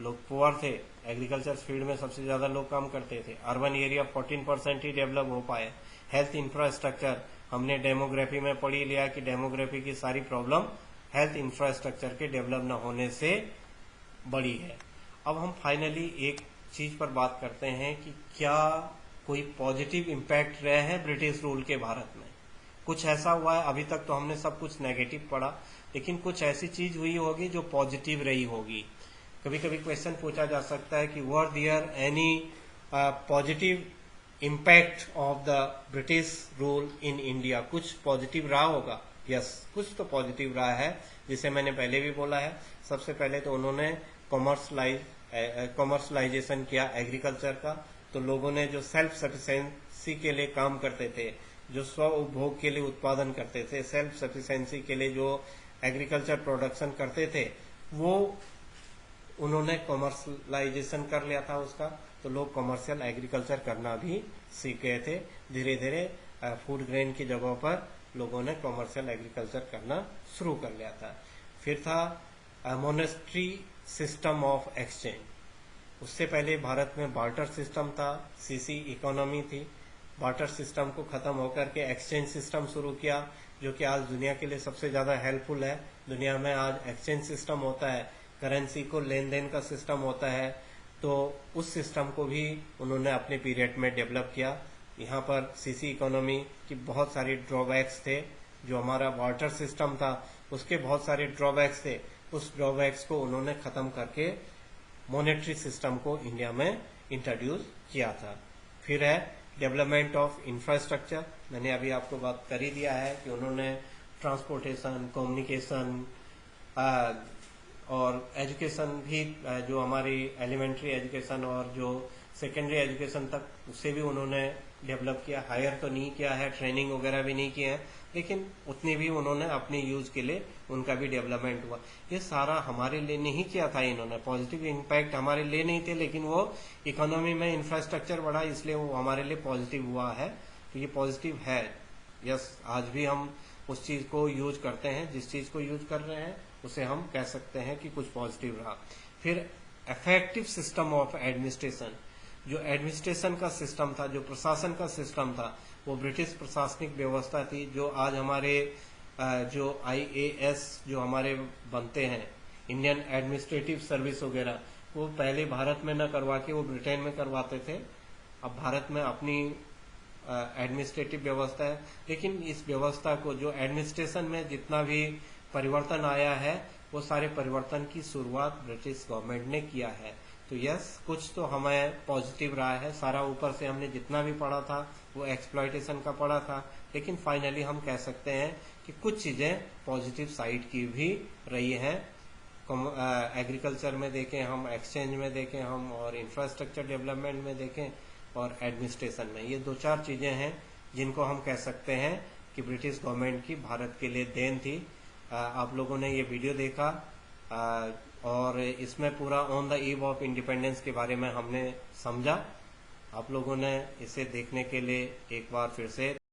लोग पुअर थे, एग्रीकल्चर फील्ड में सबसे ज्यादा लोग काम करते थे। अर्बन एरिया 14% ही डेवलप हो पाए। हेल्थ इंफ्रास्ट्रक्चर हमने डेमोग्राफी में पढ़ी लिया कि डेमोग्राफी की सारी प्रॉब्लम हेल्थ इंफ्रास्ट्रक्चर के डेवलप न होने से बड़ी है। अब हम फाइनली एक चीज पर बात करते हैं कि क्या कोई पॉजिटिव इम्पैक्ट रहे हैं ब्रिटिश रूल के भारत में। कुछ ऐसा हुआ है, अभी तक तो हमने सब कुछ नेगेटिव पढ़ा, लेकिन कुछ ऐसी चीज हुई होगी जो पॉजिटिव रही होगी। कभी कभी क्वेश्चन पूछा जा सकता है कि were there any positive impact of the British rule in India. कुछ पॉजिटिव रहा होगा। यस, कुछ तो पॉजिटिव रहा है, जिसे मैंने पहले भी बोला है। सबसे पहले तो उन्होंने कॉमर्शलाइजेशन किया एग्रीकल्चर का। तो लोगों ने जो सेल्फ सफिशिएंसी के लिए काम करते थे, जो स्व उपभोग के लिए उत्पादन करते थे, सेल्फ सफिशिएंसी के लिए जो एग्रीकल्चर प्रोडक्शन करते थे, वो उन्होंने कॉमर्शलाइजेशन कर लिया था उसका। तो लोग कॉमर्शियल एग्रीकल्चर करना भी सीख गए थे। धीरे धीरे फूड ग्रेन की जगहों पर लोगों ने कॉमर्शियल एग्रीकल्चर करना शुरू कर लिया था। फिर था मोनेस्ट्री सिस्टम ऑफ एक्सचेंज। उससे पहले भारत में बार्टर सिस्टम था, सीसी इकोनॉमी थी। बार्टर सिस्टम को खत्म होकर के एक्सचेंज सिस्टम शुरू किया, जो कि आज दुनिया के लिए सबसे ज्यादा हेल्पफुल है। दुनिया में आज एक्सचेंज सिस्टम होता है, करेंसी को लेन देन का सिस्टम होता है। तो उस सिस्टम को भी उन्होंने अपने पीरियड में डेवलप किया। यहाँ पर सीसी इकोनॉमी की बहुत सारी ड्रॉबैक्स थे। जो हमारा बार्टर सिस्टम था उसके बहुत सारे ड्रॉबैक्स थे। उस ड्रॉबैक्स को उन्होंने खत्म करके मॉनेटरी सिस्टम को इंडिया में इंट्रोड्यूस किया था। फिर है डेवलपमेंट ऑफ इंफ्रास्ट्रक्चर। मैंने अभी आपको बात कर ही दिया है कि उन्होंने ट्रांसपोर्टेशन, कम्युनिकेशन और एजुकेशन भी, जो हमारी एलिमेंट्री एजुकेशन और जो सेकेंडरी एजुकेशन तक, उससे भी उन्होंने डेवलप किया। हायर तो नहीं किया है, ट्रेनिंग वगैरह भी नहीं किया है, लेकिन उतनी भी उन्होंने अपने यूज के लिए उनका भी डेवलपमेंट हुआ। ये सारा हमारे लिए नहीं किया था इन्होंने, पॉजिटिव इम्पैक्ट हमारे लिए नहीं थे, लेकिन वो इकोनॉमी में इंफ्रास्ट्रक्चर बढ़ा, इसलिए वो हमारे लिए पॉजिटिव हुआ है। तो ये पॉजिटिव है। यस, आज भी हम उस चीज को यूज करते हैं, जिस चीज को यूज कर रहे हैं उसे हम कह सकते हैं कि कुछ पॉजिटिव रहा। फिर इफेक्टिव सिस्टम ऑफ एडमिनिस्ट्रेशन। जो एडमिनिस्ट्रेशन का सिस्टम था, जो प्रशासन का सिस्टम था, वो ब्रिटिश प्रशासनिक व्यवस्था थी। जो आज हमारे जो IAS जो हमारे बनते हैं, इंडियन एडमिनिस्ट्रेटिव सर्विस वगैरह, वो पहले भारत में न करवा के वो ब्रिटेन में करवाते थे। अब भारत में अपनी एडमिनिस्ट्रेटिव व्यवस्था है, लेकिन इस व्यवस्था को, जो एडमिनिस्ट्रेशन में जितना भी परिवर्तन आया है, वो सारे परिवर्तन की शुरुआत ब्रिटिश गवर्नमेंट ने किया है। तो यस, कुछ तो हमें पॉजिटिव रहा है। सारा ऊपर से हमने जितना भी पढ़ा था वो एक्सप्लॉयटेशन का पढ़ा था, लेकिन फाइनली हम कह सकते हैं कि कुछ चीजें पॉजिटिव साइड की भी रही हैं। एग्रीकल्चर में देखें हम, एक्सचेंज में देखें हम, और इंफ्रास्ट्रक्चर डेवलपमेंट में देखें, और एडमिनिस्ट्रेशन में। ये 2-4 चीजें हैं जिनको हम कह सकते हैं कि ब्रिटिश गवर्नमेंट की भारत के लिए देन थी। आप लोगों ने ये वीडियो देखा, और इसमें पूरा on the eve of independence के बारे में हमने समझा। आप लोगों ने इसे देखने के लिए एक बार फिर से